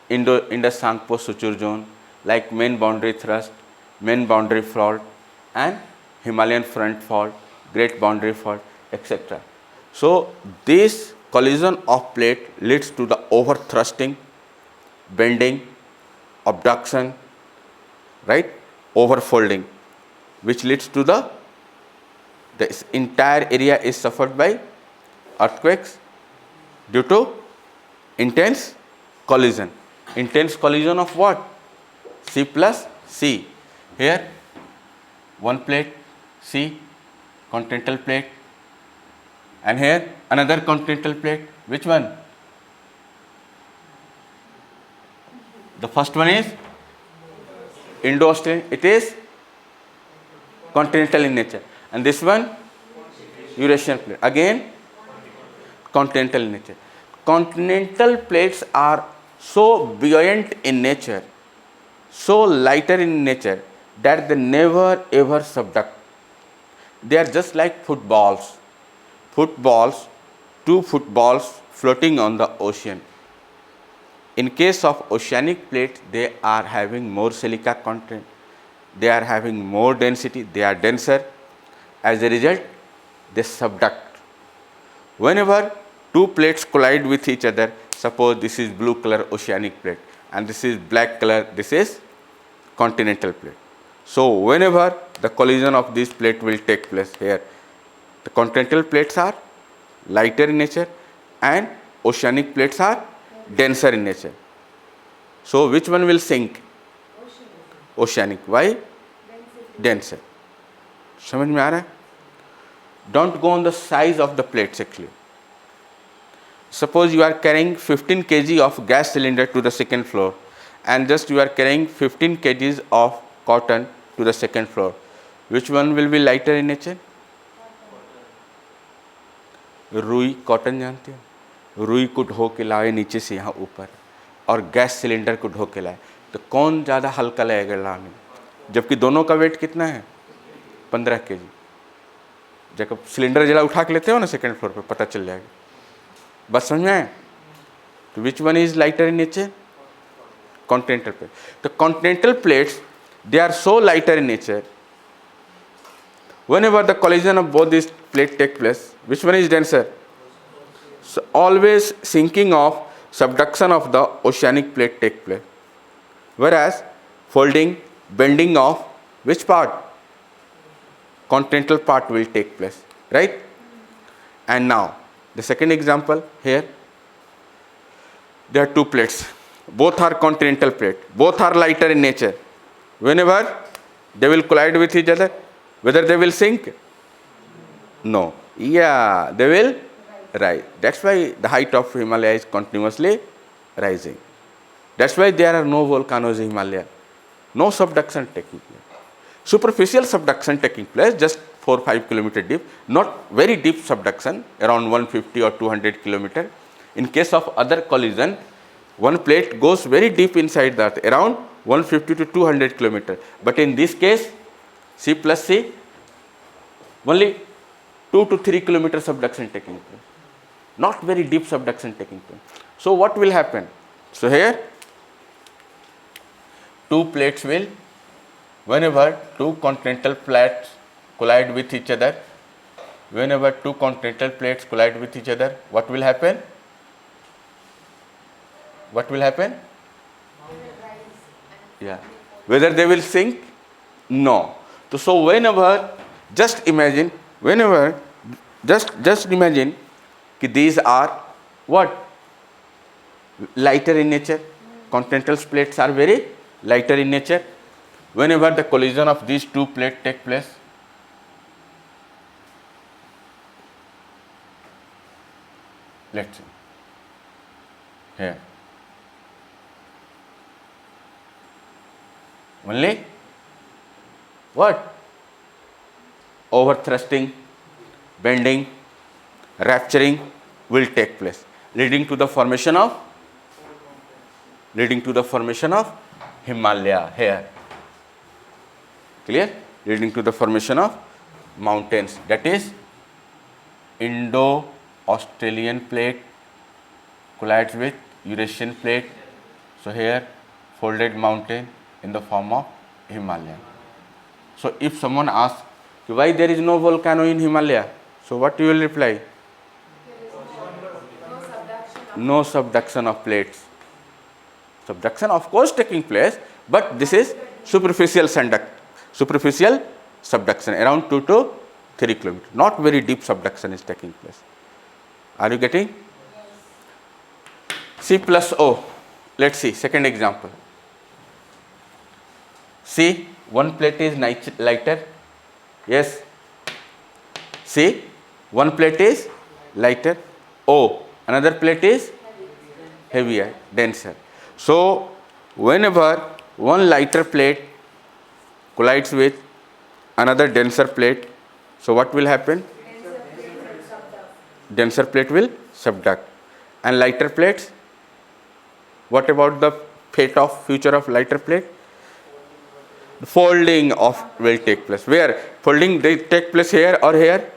Indus-Sangpo suture zone, like main boundary thrust, main boundary fault, and Himalayan front fault, great boundary fault, etc. So this collision of plate leads to the overthrusting, bending, abduction, right, overfolding, which leads to this entire area is suffered by earthquakes due to intense collision. Intense collision of what? C plus C. Here one plate C, continental plate, and here another continental plate. Which one? The first one is Indo-Australian, it is continental in nature, and this one Eurasian plate, again continental in nature. Continental plates are so buoyant in nature, so lighter in nature, that they never ever subduct. They are just like footballs, two footballs floating on the ocean. In case of oceanic plates, they are having more silica content, they are having more density, they are denser. As a result, they subduct. Whenever two plates collide with each other, suppose this is blue color oceanic plate and this is black color, this is continental plate. So whenever the collision of this plate will take place here, the continental plates are lighter in nature and oceanic plates are denser in nature. So which one will sink? Oceanic. Why? Denser. समझ में आ रहा है? Don't go on the size of the plates actually. Suppose you are carrying 15 kg of gas cylinder to the second floor, and just you are carrying 15 kgs of cotton to the second floor. Which one will be lighter in nature? रुई, cotton जानते हो? रुई को ढो के लाए नीचे से यहाँ ऊपर, और गैस सिलेंडर को ढो के लाए, तो कौन ज़्यादा हल्का लगेगा लाने? जबकि दोनों का वेट कितना है? 15 kg. जब सिलेंडर जरा उठा के लेते हो ना सेकेंड फ्लोर पे, पता चल जाएगा. बस समझ में आए? तो which one is lighter in nature? Continental plate. The continental plates, they are so lighter in nature. Whenever the collision of both these plates take place, which one is denser? So always sinking of subduction of the oceanic plate take place. Whereas folding, bending of which part? Continental part will take place, right? And now the second example here, there are two plates. Both are continental plate, both are lighter in nature. Whenever they will collide with each other, whether they will sink? No. Yeah, they will rise. That's why the height of Himalaya is continuously rising. That's why there are no volcanoes in Himalaya. No subduction taking place. Superficial subduction taking place, just 4-5 kilometer deep, not very deep subduction, around 150 or 200 kilometer. In case of other collision, one plate goes very deep inside the earth, around 150 to 200 kilometer. But in this case, C plus C, only 2 to 3 kilometer subduction taking place. Not very deep subduction taking place. So what will happen? So here, two plates will, whenever two continental plates collide with each other, whenever two continental plates collide with each other, what will happen? What will happen? Yeah. Whether they will sink? No. So whenever, just imagine, whenever, just imagine कि these are what? Lighter in nature. Continental plates are very lighter in nature. Whenever the collision of these two plates take place, let's see here, only what? Overthrusting, bending, rupturing will take place, leading to the formation of Himalaya here. Clear? Leading to the formation of mountains, that is Indo-Australian plate collides with Eurasian plate. So here folded mountain in the form of Himalaya. So if someone asks why there is no volcano in Himalaya, so what you will reply? No subduction of plates. Subduction of course taking place, but this is superficial subduction around 2 to 3 kilometers. Not very deep subduction is taking place. Are you getting? C plus O. Let's see second example. C, one plate is lighter. Yes. C, one plate is lighter. O, another plate is heavier, denser. So whenever one lighter plate collides with another denser plate, so what will happen? Denser plate will subduct. And lighter plates, what about the fate of future of lighter plate? Folding of will take place. Where? Folding they take place here or here?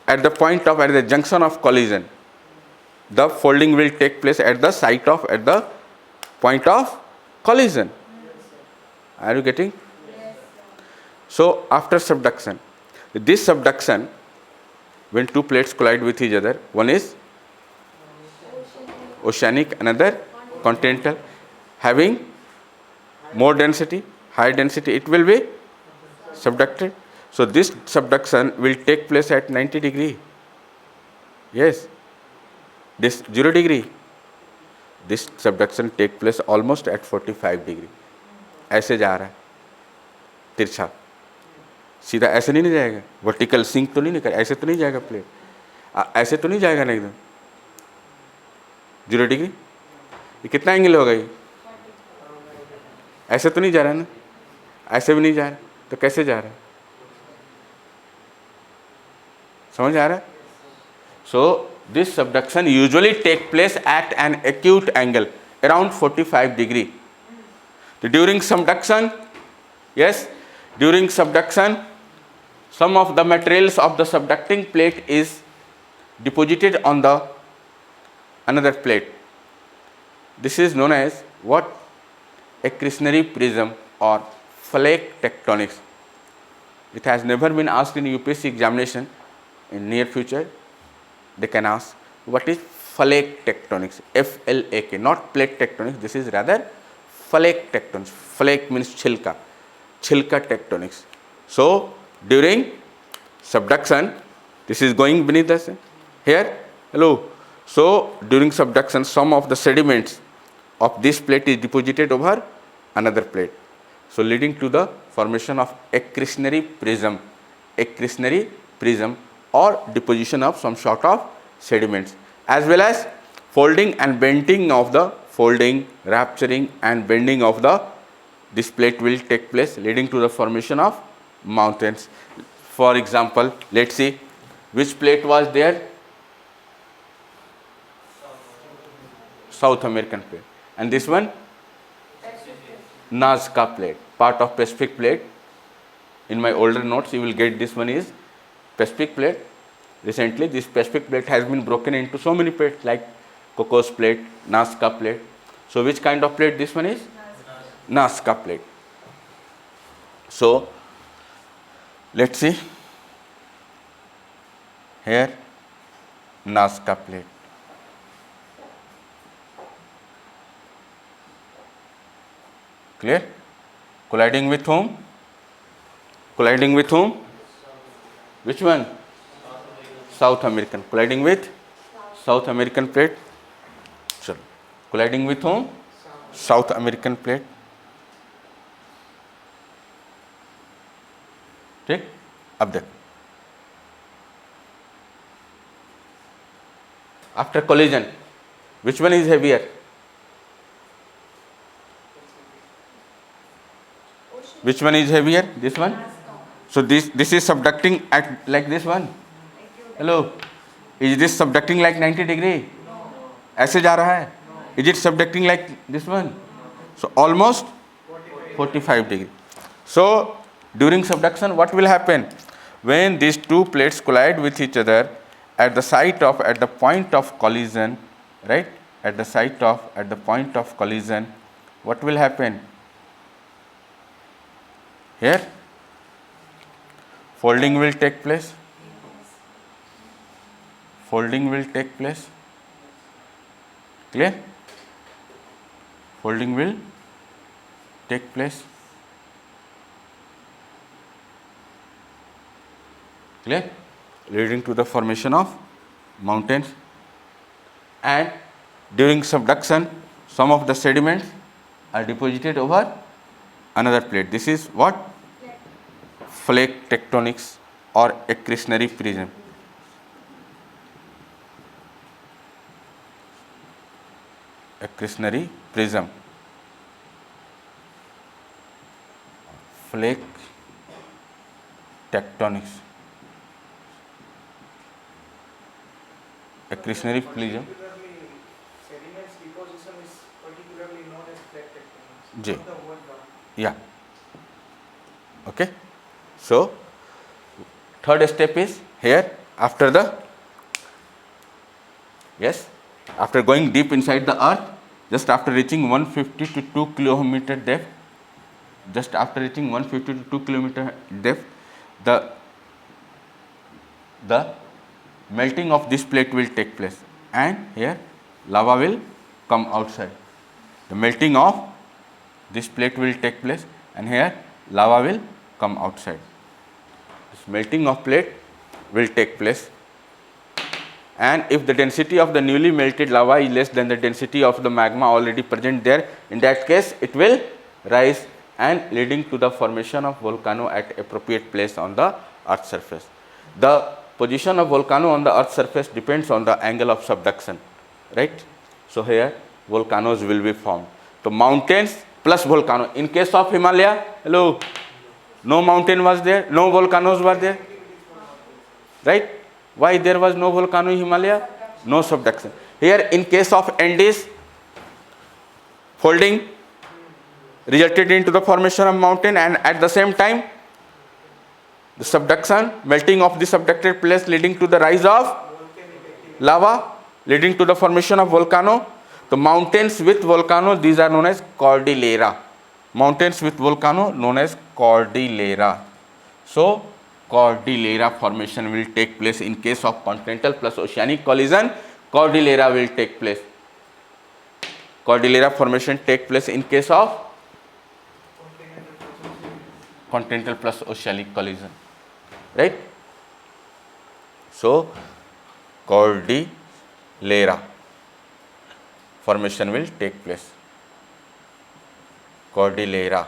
At the junction of collision. The folding will take place at the point of collision. Are you getting? Yes. So after subduction, this subduction, when two plates collide with each other, one is oceanic, another continental, having more density, high density, it will be subducted. So this subduction will take place at 90 degree. Yes. This 0 degree. This subduction take place almost at 45 degree. ऐसे जा रहा है तिरछा, सीधा ऐसे नहीं जाएगा, vertical sink तो नहीं निकल, ऐसे तो नहीं जाएगा प्लेट, ऐसे तो नहीं जाएगा ना एकदम 0 डिग्री. ये कितना एंगल होगा ये? ऐसे तो नहीं जा रहा है ना, ऐसे भी नहीं जा रहा, तो कैसे जा रहा है? समझ आ रहा है? So this subduction usually take place at an acute angle around 45 degree. During subduction, yes, during subduction, some of the materials of the subducting plate is deposited on the another plate. This is known as what? Accretionary prism or flake tectonics. It has never been asked in UPSC examination. In near future, they can ask what is flake tectonics. FLAK, not plate tectonics. This is rather flake tectonics. Flake means chilka tectonics. So during subduction, this is going beneath us here. Hello. So during subduction, some of the sediments of this plate is deposited over another plate. So leading to the formation of accretionary prism or deposition of some sort of sediments, as well as folding and bending of the rupturing and bending of this plate will take place, leading to the formation of mountains. For example, let's see which plate was there. South American plate. And this one? Nazca plate, part of Pacific plate. In my older notes, you will get this one is Pacific plate. Recently, this Pacific plate has been broken into so many plates like Cocos plate, Nazca plate. So which kind of plate this one is? Nazca Plate. So let's see here, Nazca Plate. Clear? Colliding with whom? Colliding with whom? Which one? South American. Colliding with South American plate. Chalo. Colliding with whom? South American plate. ठीक. अब देखो. After collision, which one is heavier? Which one is heavier? This one. So this is subducting at like this one. Hello. Is this subducting like 90 degree? ऐसे जा रहा है. Is it subducting like this one? So almost 45 degree. So during subduction, what will happen? When these two plates collide with each other at the point of collision, right? At the point of collision, what will happen? Here, folding will take place. Folding will take place. Clear? Folding will take place. Clear? Leading to the formation of mountains. And during subduction, some of the sediments are deposited over another plate. This is what? Flake tectonics or accretionary prism. Accretionary prism. Flake tectonics. Accretionary prism. Sediments deposition is particularly known as flake tectonics. J. Not the word one. Yeah. Okay. So third step is here, after going deep inside the earth, just after reaching 150 to 2 kilometer depth, the melting of this plate will take place, and here lava will come outside. The melting of this plate will take place, and here lava will come outside. This melting of plate will take place, and if the density of the newly melted lava is less than the density of the magma already present there, in that case it will rise and leading to the formation of volcano at appropriate place on the earth's surface. The position of volcano on the earth's surface depends on the angle of subduction, right? So here volcanoes will be formed. So mountains plus volcano. In case of Himalaya, hello, no mountain was there, no volcanoes were there, right? Why there was no volcano in Himalaya? No subduction. Here in case of Andes, folding resulted into the formation of mountain, and at the same time the subduction, melting of the subducted place leading to the rise of lava, leading to the formation of volcano. The mountains with volcano, these are known as cordillera. Mountains with volcano known as cordillera. So cordillera formation will take place in case of continental plus oceanic collision. Cordillera will take place. Cordillera formation take place in case of continental plus oceanic collision, right? So cordillera formation will take place. Cordillera,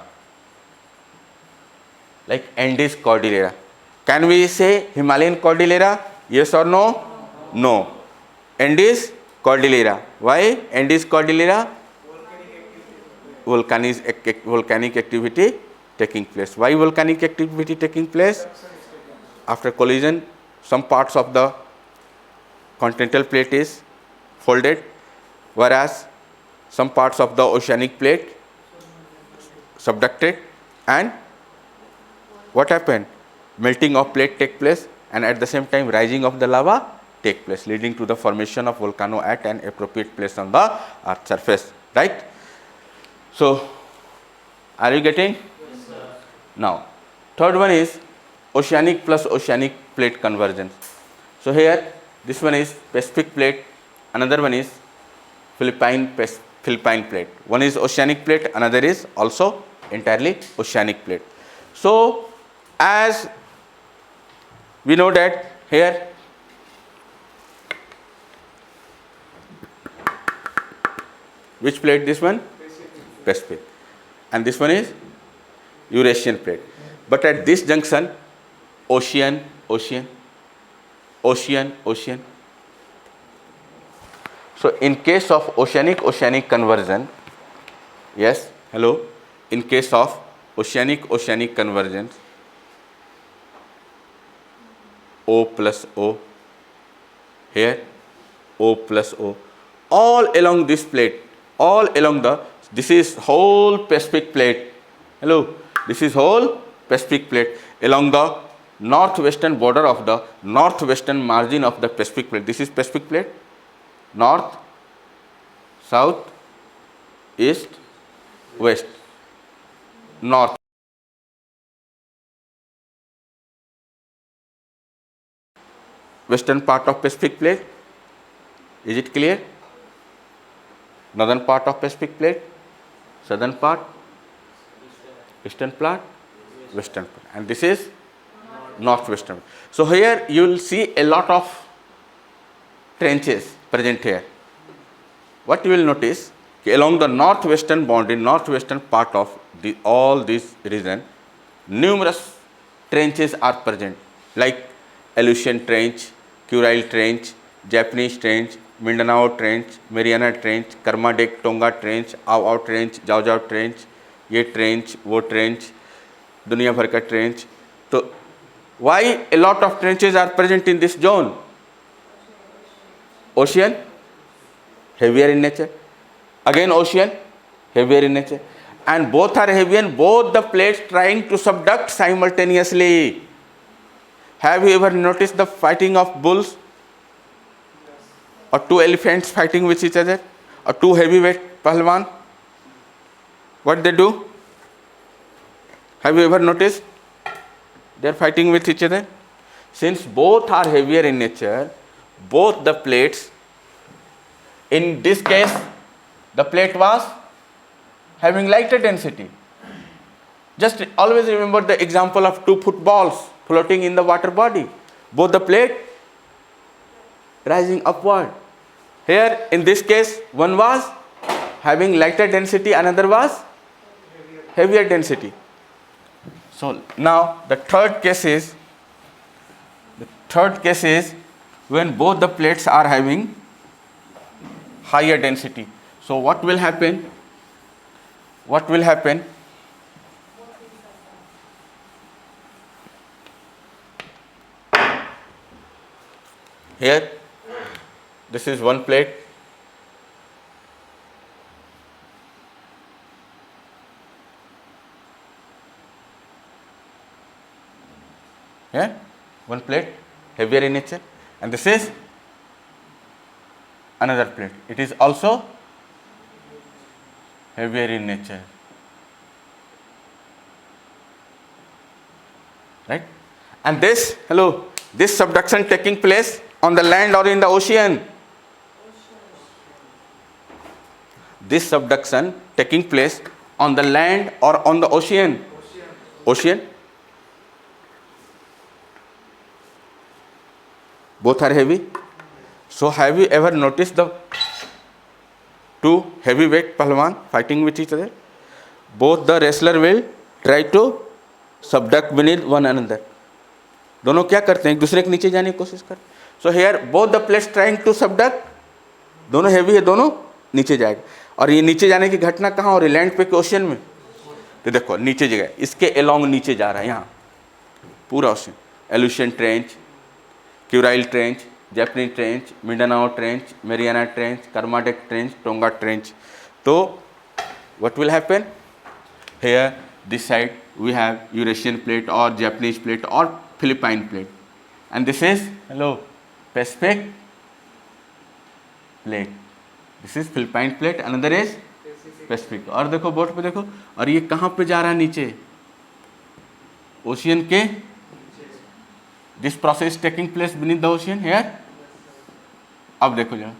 like Andes Cordillera. Can we say Himalayan Cordillera? Yes or no? No. Andes Cordillera. Why Andes Cordillera? Volcanic activity taking place. Why volcanic activity taking place? After collision, some parts of the continental plate is folded, whereas some parts of the oceanic plate subducted, and what happened? Melting of plate take place, and at the same time rising of the lava take place, leading to the formation of volcano at an appropriate place on the earth's surface, right? So Are you getting? Now, third one is oceanic plus oceanic plate convergence. So here, this one is Pacific plate, another one is Philippine plate. One is oceanic plate, another is also entirely oceanic plate. So, as we know that here, which plate this one? Pacific. And this one is Eurasian plate. But at this junction, ocean, ocean, ocean, ocean. So in case of oceanic conversion, yes, hello, in case of oceanic convergence, O plus O, here, O plus O, all along this plate, all along this is whole Pacific plate, hello, this is whole Pacific plate along the northwestern border of the northwestern margin of the Pacific plate. This is Pacific plate, north, south, east, west, north. Western part of Pacific plate, is it clear? Northern part of Pacific plate, southern part, eastern part, western part, and this is northwestern. So here you will see a lot of trenches present here. What you will notice, along the northwestern boundary, northwestern part of all this region, numerous trenches are present, like Aleutian Trench, Kurile Trench, Japanese Trench, Mindanao Trench, Mariana Trench, Kermadec Tonga Trench, Au Trench, Jau Trench, ये trench, वो trench, दुनिया भर का trench. So why a lot of trenches are present in this zone? Ocean, heavier in nature. Again ocean, heavier in nature. And both are heavy and both the plates trying to subduct simultaneously. Have you ever noticed the fighting of bulls? Or two elephants fighting with each other? Or two heavyweight pahalwan? What they do? Have you ever noticed? They are fighting with each other. Since both are heavier in nature, both the plates, in this case, the plate was having lighter density. Just always remember the example of two footballs floating in the water body. Both the plate rising upward. Here, in this case, one was having lighter density, another was heavier density. So now the third case is when both the plates are having higher density. So what will happen? What will happen? Here, this is one plate. Here, one plate, heavier in nature, and this is another plate. It is also heavier in nature. Right? And this subduction taking place on the land or in the ocean. This subduction taking place on the land or on the ocean. Ocean. Both are heavy. So have you ever noticed the two heavyweight pahalwan fighting with each other? Both the wrestler will try to subduct beneath one another. दोनों क्या करते हैं? एक दूसरे के नीचे जाने की कोशिश करते हैं. So here both the plates trying to subduct. दोनों heavy है, दोनों नीचे जाएगा. और ये नीचे जाने की घटना कहाँ हो रही? लैंड पे कि ओशन में? तो देखो नीचे जगह इसके along नीचे जा रहा है यहाँ पूरा ocean. Aleutian Trench, Kurile Trench, Japanese Trench, Mindanao Trench, Mariana Trench, Kermadec Trench, Tonga Trench. So what will happen? Here this side we have Eurasian plate or Japanese plate or Philippine plate, and this is Pacific plate. This is Philippine plate, another is Pacific. और देखो board पे देखो, और ये कहाँ पे जा रहा है नीचे, ओशियन के, this process taking place beneath the ocean here. अब देखो जरा,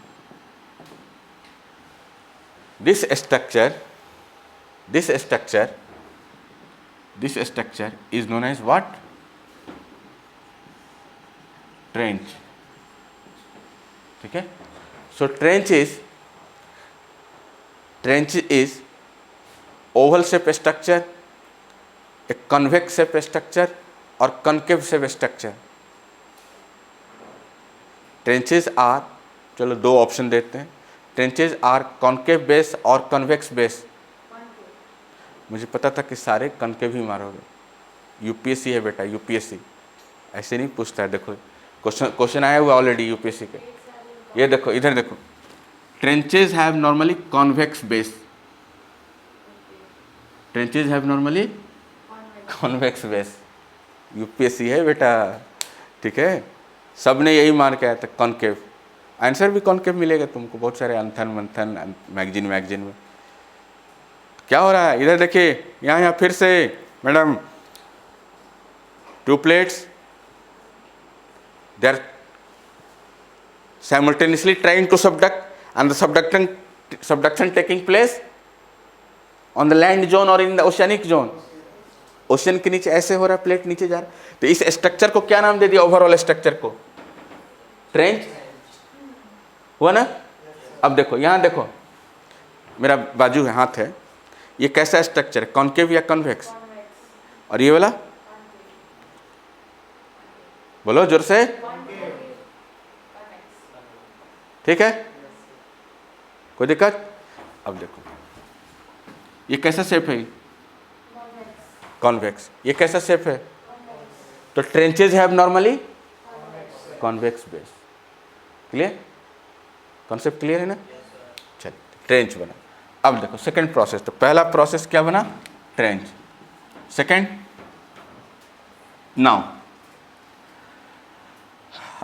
this structure is known as what, trench. ठीक है, so trench is oval shape structure, a convex shape structure और concave shape structure. Trenches are, चलो दो option देते हैं, ट्रेंचेज आर कॉन्केव बेस और कन्वेक्स बेस। मुझे पता था कि सारे कनकेव ही मारोगे, यूपीएससी है बेटा, यूपीएससी ऐसे नहीं पूछता है। देखो क्वेश्चन आया हुआ ऑलरेडी यूपीएससी के, ये देखो इधर देखो, tranches have normally convex base, tranches have normally convex base, UPSC है बेटा। ठीक है, सब ने यही मार के आया था कॉन्केव, आंसर भी कॉन्केव मिलेगा तुमको, बहुत सारे अंथन मंथन मैगजीन में। क्या हो रहा है इधर देखिए, यहाँ फिर से madam, two plates they are simultaneously trying to subduct, and the subduction taking place on the land zone or in the oceanic zone। Ocean के नीचे ऐसे हो रहा है, प्लेट नीचे जा रहा है, तो इस स्ट्रक्चर को क्या नाम दे दिया, ओवरऑल स्ट्रक्चर को ट्रेंच हुआ ना। अब देखो यहाँ देखो, मेरा बाजू है, हाथ है, ये कैसा स्ट्रक्चर है, कॉन्केव या कन्वेक्स, और ये वाला बोलो जोर से, ठीक है, कोई दिक्कत। अब देखो ये कैसा शेप है, कॉन्वेक्स, ये कैसा शेप है, तो tranches have normally convex base. Clear, concept clear है ना। चलिए ट्रेंच बना। अब देखो सेकंड प्रोसेस, तो पहला प्रोसेस क्या बना, trench, second, now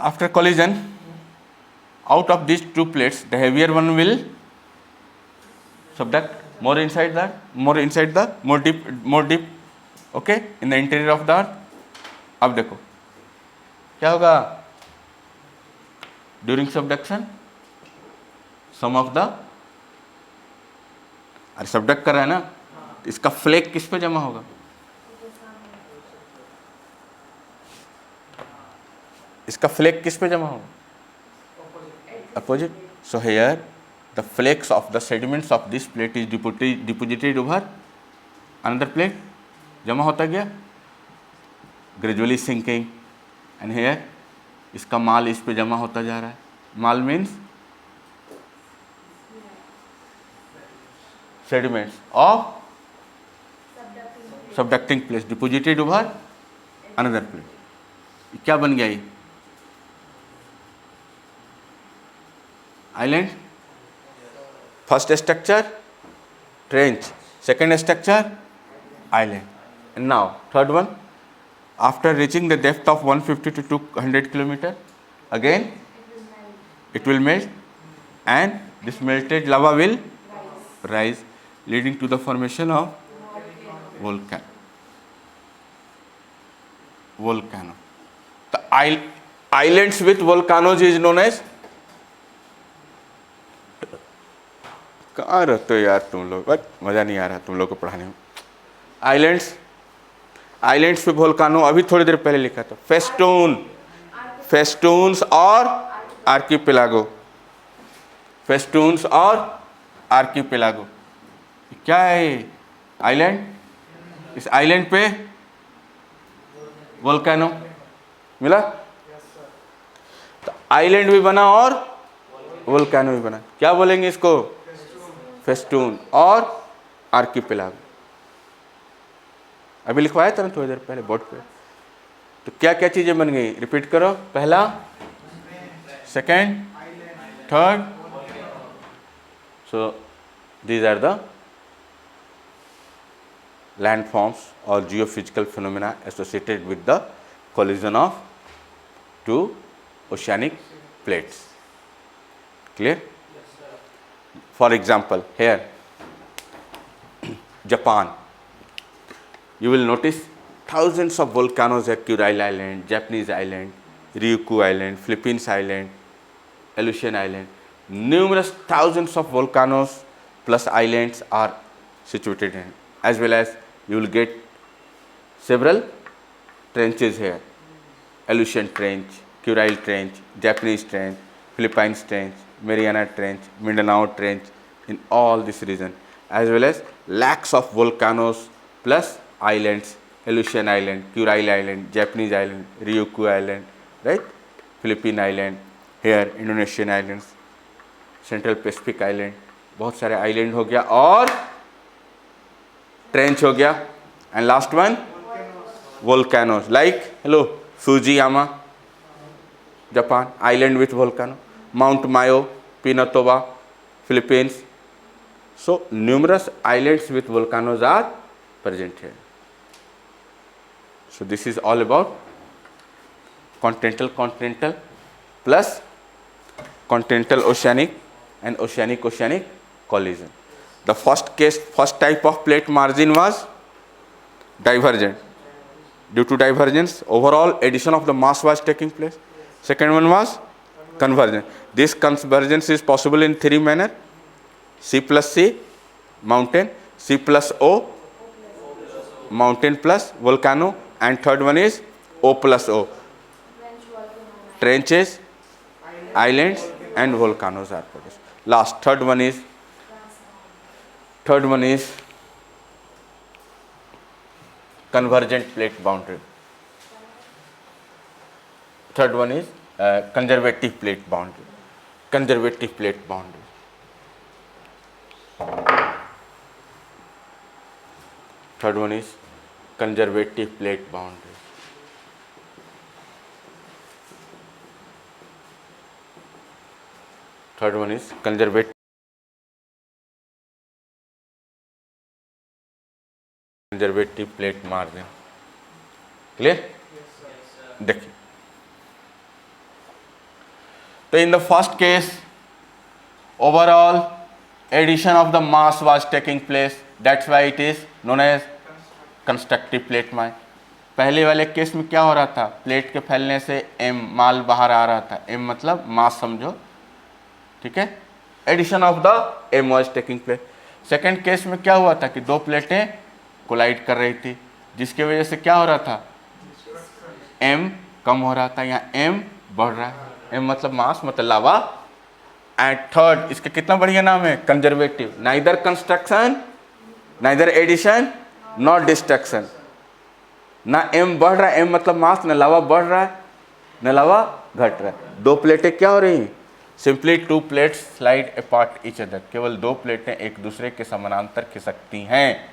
after collision out of these two plates the heavier one will subduct more inside the more deep okay in the interior of the earth। अब देखो क्या होगा, during subduction some of the, अरे subduct कर रहा है ना, इसका फ्लेक किस पे जमा होगा, इसका फ्लेक किस पे जमा होगा, opposite। So here the flakes of the sediments of this plate is deposited over another plate, जमा होता गया, gradually sinking, and here इसका माल इस पे जमा होता जा रहा है। माल means sediments of subducting place deposited over another plate। क्या बन गया ये, island। First structure trench, second structure island, and now third one, after reaching the depth of 150 to 200 kilometer, again it will melt, and this melted lava will rise, leading to the formation of volcano। The islands with volcanoes is known as, कहाँ रहते हो यार तुम लोग, but मज़ा नहीं आ रहा तुम लोग को पढ़ाने में। आइलैंड्स पे वोल्कानो, अभी थोड़ी देर पहले लिखा था, फेस्टून्स और आर्कीपेलागो, फेस्टून्स और आर्कीपेलागो। क्या है ये आइलैंड, इस आइलैंड पे वोल्कानो मिला, तो आइलैंड भी बना और वोल्कानो भी बना, क्या बोलेंगे इसको, फेस्टून और आर्कीपेलागो। अभी लिखवाया था ना थोड़ी देर पहले बोर्ड पे। तो क्या क्या चीजें बन गई, रिपीट करो, पहला, second, third. So these are the landforms or geophysical phenomena associated with the collision of two oceanic plates। Clear? For example, here Japan. You will notice thousands of volcanoes at Kuril Island, Japanese Island, Ryukyu Island, Philippines Island, Aleutian Island. Numerous thousands of volcanoes plus islands are situated in, as well as you will get several trenches here. Aleutian Trench, Kuril Trench, Japanese Trench, Philippines Trench, Mariana Trench, Mindanao Trench, in all this region, as well as lakhs of volcanoes plus islands, Aleutian Island, Kuril Island, Japanese Island, Ryukyu Island, right? Philippine Island, here Indonesian Islands, Central Pacific Island, बहुत सारे island हो गया और trench हो गया, and last one volcanoes like hello Fujiyama, Japan, island with volcano, Mount Mayo, Pinatubo, Philippines. So numerous islands with volcanoes are present here. So this is all about continental plus continental oceanic and oceanic collision. The first type of plate margin was divergent. Due to divergence, overall addition of the mass was taking place. Second one was convergence. This convergence is possible in three manner: C plus C, mountain; C plus O, mountain plus volcano; and third one is O plus O, trenches, islands and volcanoes are produced. Last third one is convergent plate boundary. Third one is conservative plate boundary. Third one is conservative plate boundary. Third one is conservative plate margin. Clear? देखिए, तो in the first case overall addition of the mass was taking place, that's why it is known as constructive plate मास. पहले वाले case में क्या हो रहा था, plate के फैलने से m माल बाहर आ रहा था, m मतलब मास समझो, ठीक है. Addition of the m was taking place. Second case में क्या हुआ था कि दो प्लेटें कोलाइड कर रही थी, जिसकी वजह से क्या हो रहा था, m कम हो रहा था, यहाँ m बढ़ रहा है, m मतलब मास मतलब लावा. एंड थर्ड, इसका कितना बढ़िया नाम है, conservative, neither construction neither addition not destruction. ना m बढ़ रहा है, m मतलब मास, न लावा बढ़ रहा है न लावा घट रहा है. दो प्लेटें क्या हो रही हैं, simply two plates slide apart each other. केवल दो प्लेटें एक दूसरे के समानांतर खिसकती हैं.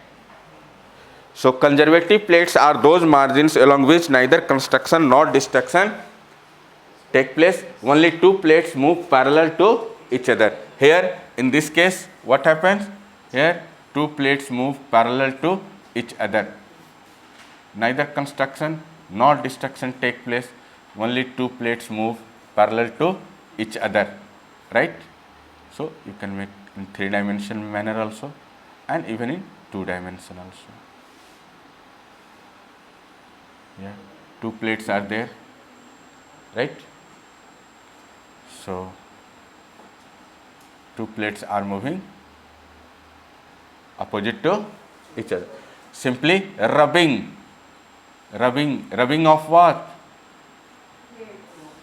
So conservative plates are those margins along which neither construction nor destruction take place. Only two plates move parallel to each other. Here in this case what happens, here two plates move parallel to each other. Neither construction nor destruction take place. Only two plates move parallel to each other, right? So you can make in 3-dimensional manner also and even in 2-dimension also. Yeah, two plates are there, right? So two plates are moving opposite to each other. Simply rubbing of what?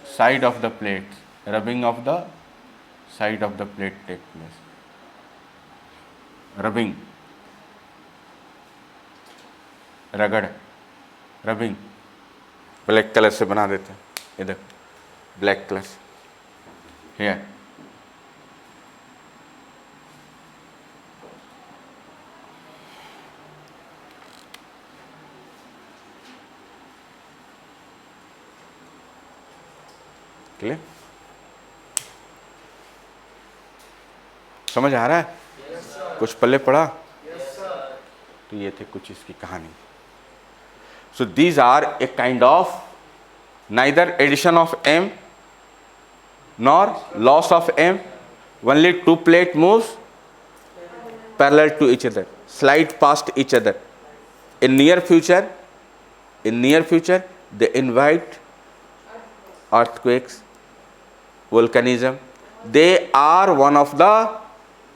Side of the plate. Rubbing of the side of the plate take place. Rubbing, रगड़, rubbing. Black colour से बना देते हैं, इधर black colour से. Here clear, समझ आ रहा है? कुछ पल्ले पड़ा? तो ये थे कुछ इसकी कहानी. So these are a kind of neither addition of m nor loss of m. Only two plate moves parallel to each other, slide past each other. In near future, they invite earthquakes, volcanism. They are one of the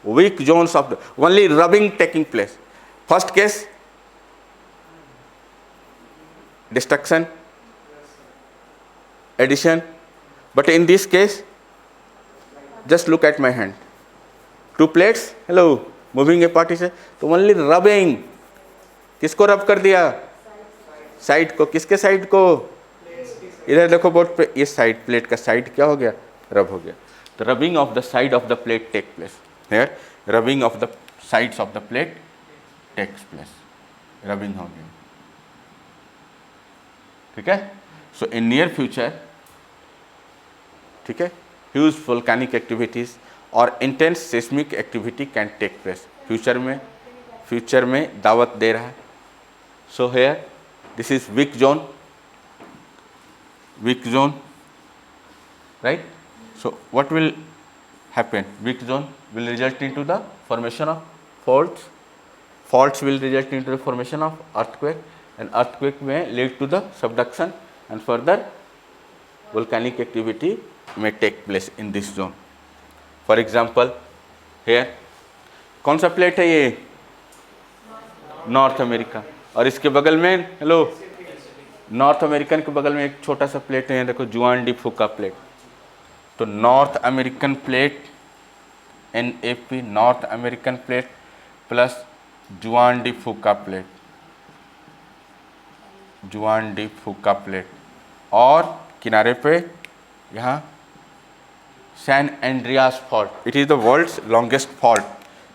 weak zones of the only rubbing taking place. First case, destruction, addition. But in this case, just look at my hand. Two plates, hello, moving apart is तो only rubbing. किसको रब कर दिया? Side को. किसके side को? इधर देखो बोर्ड पे, ये साइड प्लेट का साइड क्या हो गया? रब हो गया. The rubbing of the side of the plate take place. Here, rubbing of the sides of the plate takes place. Rubbing हो गया. ठीक है? So in near future, ठीक है, huge volcanic activities और intense seismic activity can take place. Future में दावत दे रहा है. So here, this is weak zone, right? So what will happen? Weak zone will result into the formation of faults. Faults will result into the formation of earthquake, and earthquake may lead to the subduction, and further volcanic activity may take place in this zone. For example, here कौन सा plate है ये? North America. और इसके बगल में, hello, north American के बगल में एक छोटा सा प्लेट है, देखो, जुआन डी फूका प्लेट. तो North American plate, NAP, North American plate plus Juan de Fuca plate, और किनारे पे यहाँ San Andreas fault. It is the world's longest fault.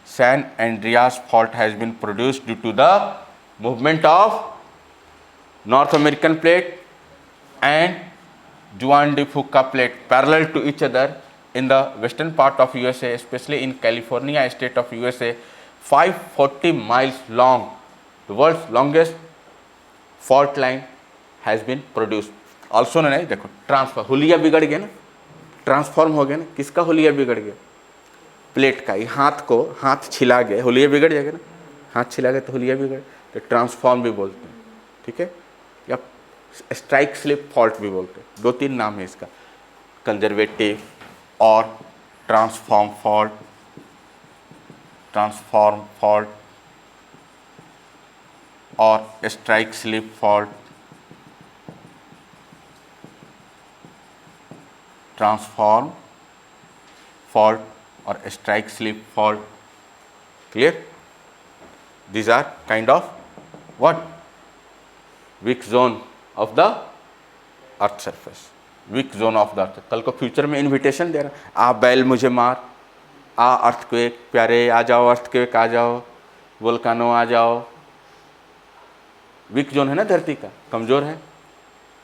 San Andreas fault has been produced due to the movement of North American plate and Juan de Fuca plate parallel to each other in the western part of USA, especially in California state of USA. 540 miles long, the world's longest fault line has been produced. Also known as, देखो, transfer, हुलिया बिगड़ गया ना, transform हो गया ना. किसका हुलिया बिगड़ गया? प्लेट का. ये हाथ छिला गया, हुलिया बिगड़ जाएगा ना. हाथ छिला गया तो हुलिया बिगड़, तो ट्रांसफॉर्म भी बोलते हैं. ठीक है, या स्ट्राइक स्लिप फॉल्ट भी बोलते हैं. 2-3 नाम है इसका, कंजर्वेटिव और ट्रांसफॉर्म फॉल्ट और strike slip fault, transform fault or strike slip fault. Clear? These are kind of what? Weak zone of the earth surface. Weak zone of the earth. कल को फ्यूचर में इन्विटेशन दे रहा, आ बैल मुझे मार, आ earthquake प्यारे आ जाओ, अर्थक्वेक आ जाओ, वोल्कानो आ जाओ. वीक जोन है ना धरती का, कमजोर है.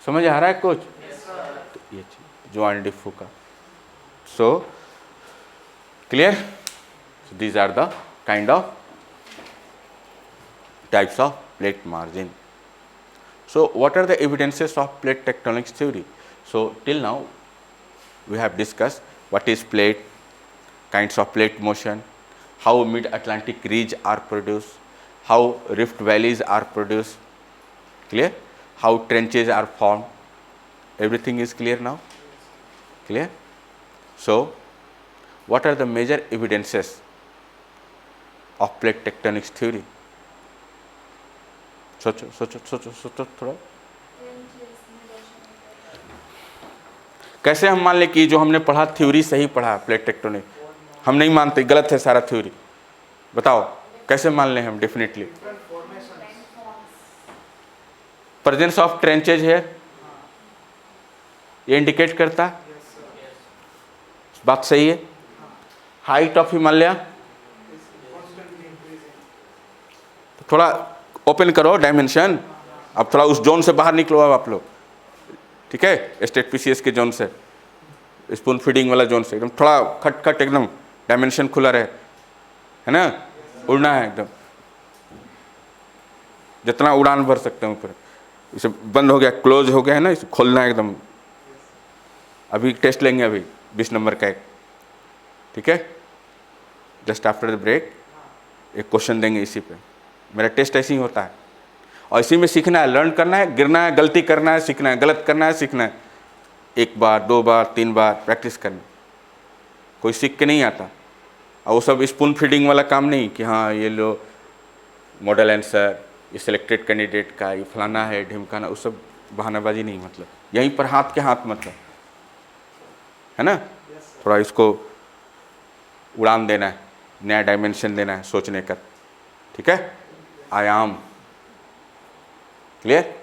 समझ आ रहा है कुछ? तो ये चीज जुआन डी फूका. सो clear? So these are the kind of types of plate margin. So what are the evidences of plate tectonics theory? So till now we have discussed what is plate, kinds of plate motion, how mid-Atlantic ridge are produced, how rift valleys are produced. Clear? How trenches are formed. Everything is clear now? Clear? So what are the major evidences of plate tectonics theory? सोचो थोड़ा. कैसे हम मान ले कि जो हमने पढ़ा थ्योरी सही पढ़ा? प्लेट टेक्टोनिक हम नहीं मानते, गलत है सारा थ्योरी. बताओ कैसे मान लें हम? डेफिनेटली प्रेजेंस ऑफ ट्रेंचेज है, ये इंडिकेट करता है. बात सही है. हाइट ऑफ हिमालय, थोड़ा ओपन करो डायमेंशन. अब थोड़ा उस जोन से बाहर निकलो अब आप लोग. ठीक है, स्टेट PCS के जोन से, स्पून फीडिंग वाला जोन से एकदम थोड़ा खट एकदम डायमेंशन खुला रहे, है ना. उड़ना है एकदम, जितना उड़ान भर सकते हैं ऊपर. इसे बंद हो गया, क्लोज हो गया है ना, इसे खोलना है एकदम. अभी टेस्ट लेंगे, अभी 20 नंबर का एक. ठीक है, जस्ट आफ्टर द ब्रेक एक क्वेश्चन देंगे इसी पे, मेरा टेस्ट ऐसे ही होता है और इसी में सीखना है, लर्न करना है, गिरना है, गलती करना है, सीखना है, गलत करना है, सीखना है, 1 बार 2 बार 3 बार प्रैक्टिस करना। कोई सीख के नहीं आता, और वो सब स्पून फीडिंग वाला काम नहीं कि हाँ ये लो मॉडल आंसर, ये सिलेक्टेड कैंडिडेट का, ये फलाना है ढिमकाना, वो सब बहानाबाजी नहीं, मतलब यहीं पर हाथ के हाथ, मतलब है ना, थोड़ा इसको उड़ान देना है, नया डायमेंशन देना है सोचने का, ठीक है, आयाम, क्लियर।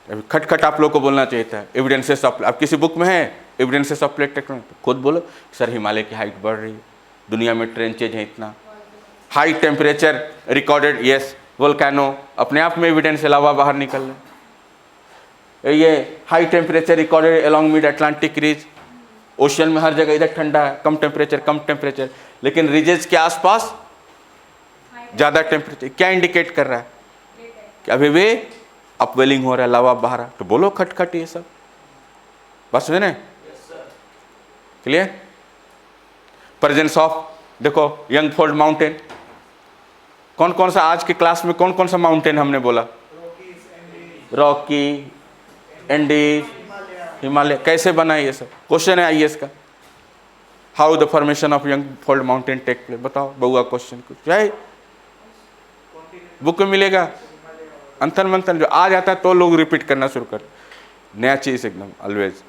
अभी खटखट आप लोग को बोलना चाहिए था, एविडेंसेस ऑफ, अब किसी बुक में है एविडेंसेस ऑफ प्लेट टेक्टोनिक, खुद बोलो सर हिमालय की हाइट बढ़ रही है, दुनिया में ट्रेंचेज है इतना, high temperature recorded, yes, volcano अपने आप में एविडेंस है, लावा बाहर निकल रहे, ये high temperature recorded along mid Atlantic ridge, ocean में हर जगह इधर ठंडा है, कम टेम्परेचर, लेकिन रीजेस के आसपास ज़्यादा टेम्परेचर, क्या इंडिकेट कर रहा है कि अभी भी अपवेलिंग हो रहा है, लावा बाहर है, तो बोलो खटखट ये सब, बस है ना, क्लियर। प्रेजेंस ऑफ, देखो यंग फोल्ड माउंटेन, कौन कौन सा आज के क्लास में कौन कौन सा माउंटेन हमने बोला, रॉकी, एंडीज, हिमालय, कैसे बना है ये सब, क्वेश्चन है आईएएस का, how the formation of young fold mountain take place, बताओ बउआ क्वेश्चन कुछ है बुक में मिलेगा, अंतर मंथन जो आ जाता है तो लोग रिपीट करना शुरू कर, नया चीज़ एकदम ऑलवेज,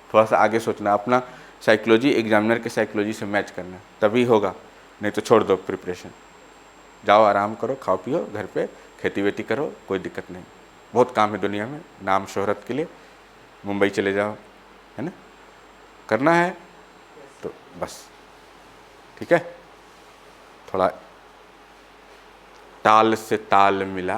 थोड़ा सा आगे सोचना, अपना साइकोलॉजी एग्जामिनर के साइकोलॉजी से मैच करना, तभी होगा, नहीं तो छोड़ दो प्रिपरेशन, जाओ आराम करो, खाओ पियो, घर पे खेती वेती करो, कोई दिक्कत नहीं, बहुत काम है दुनिया में, नाम शोहरत के लिए मुंबई चले जाओ, है ना, करना है तो बस, ठीक है, थोड़ा ताल से ताल मिला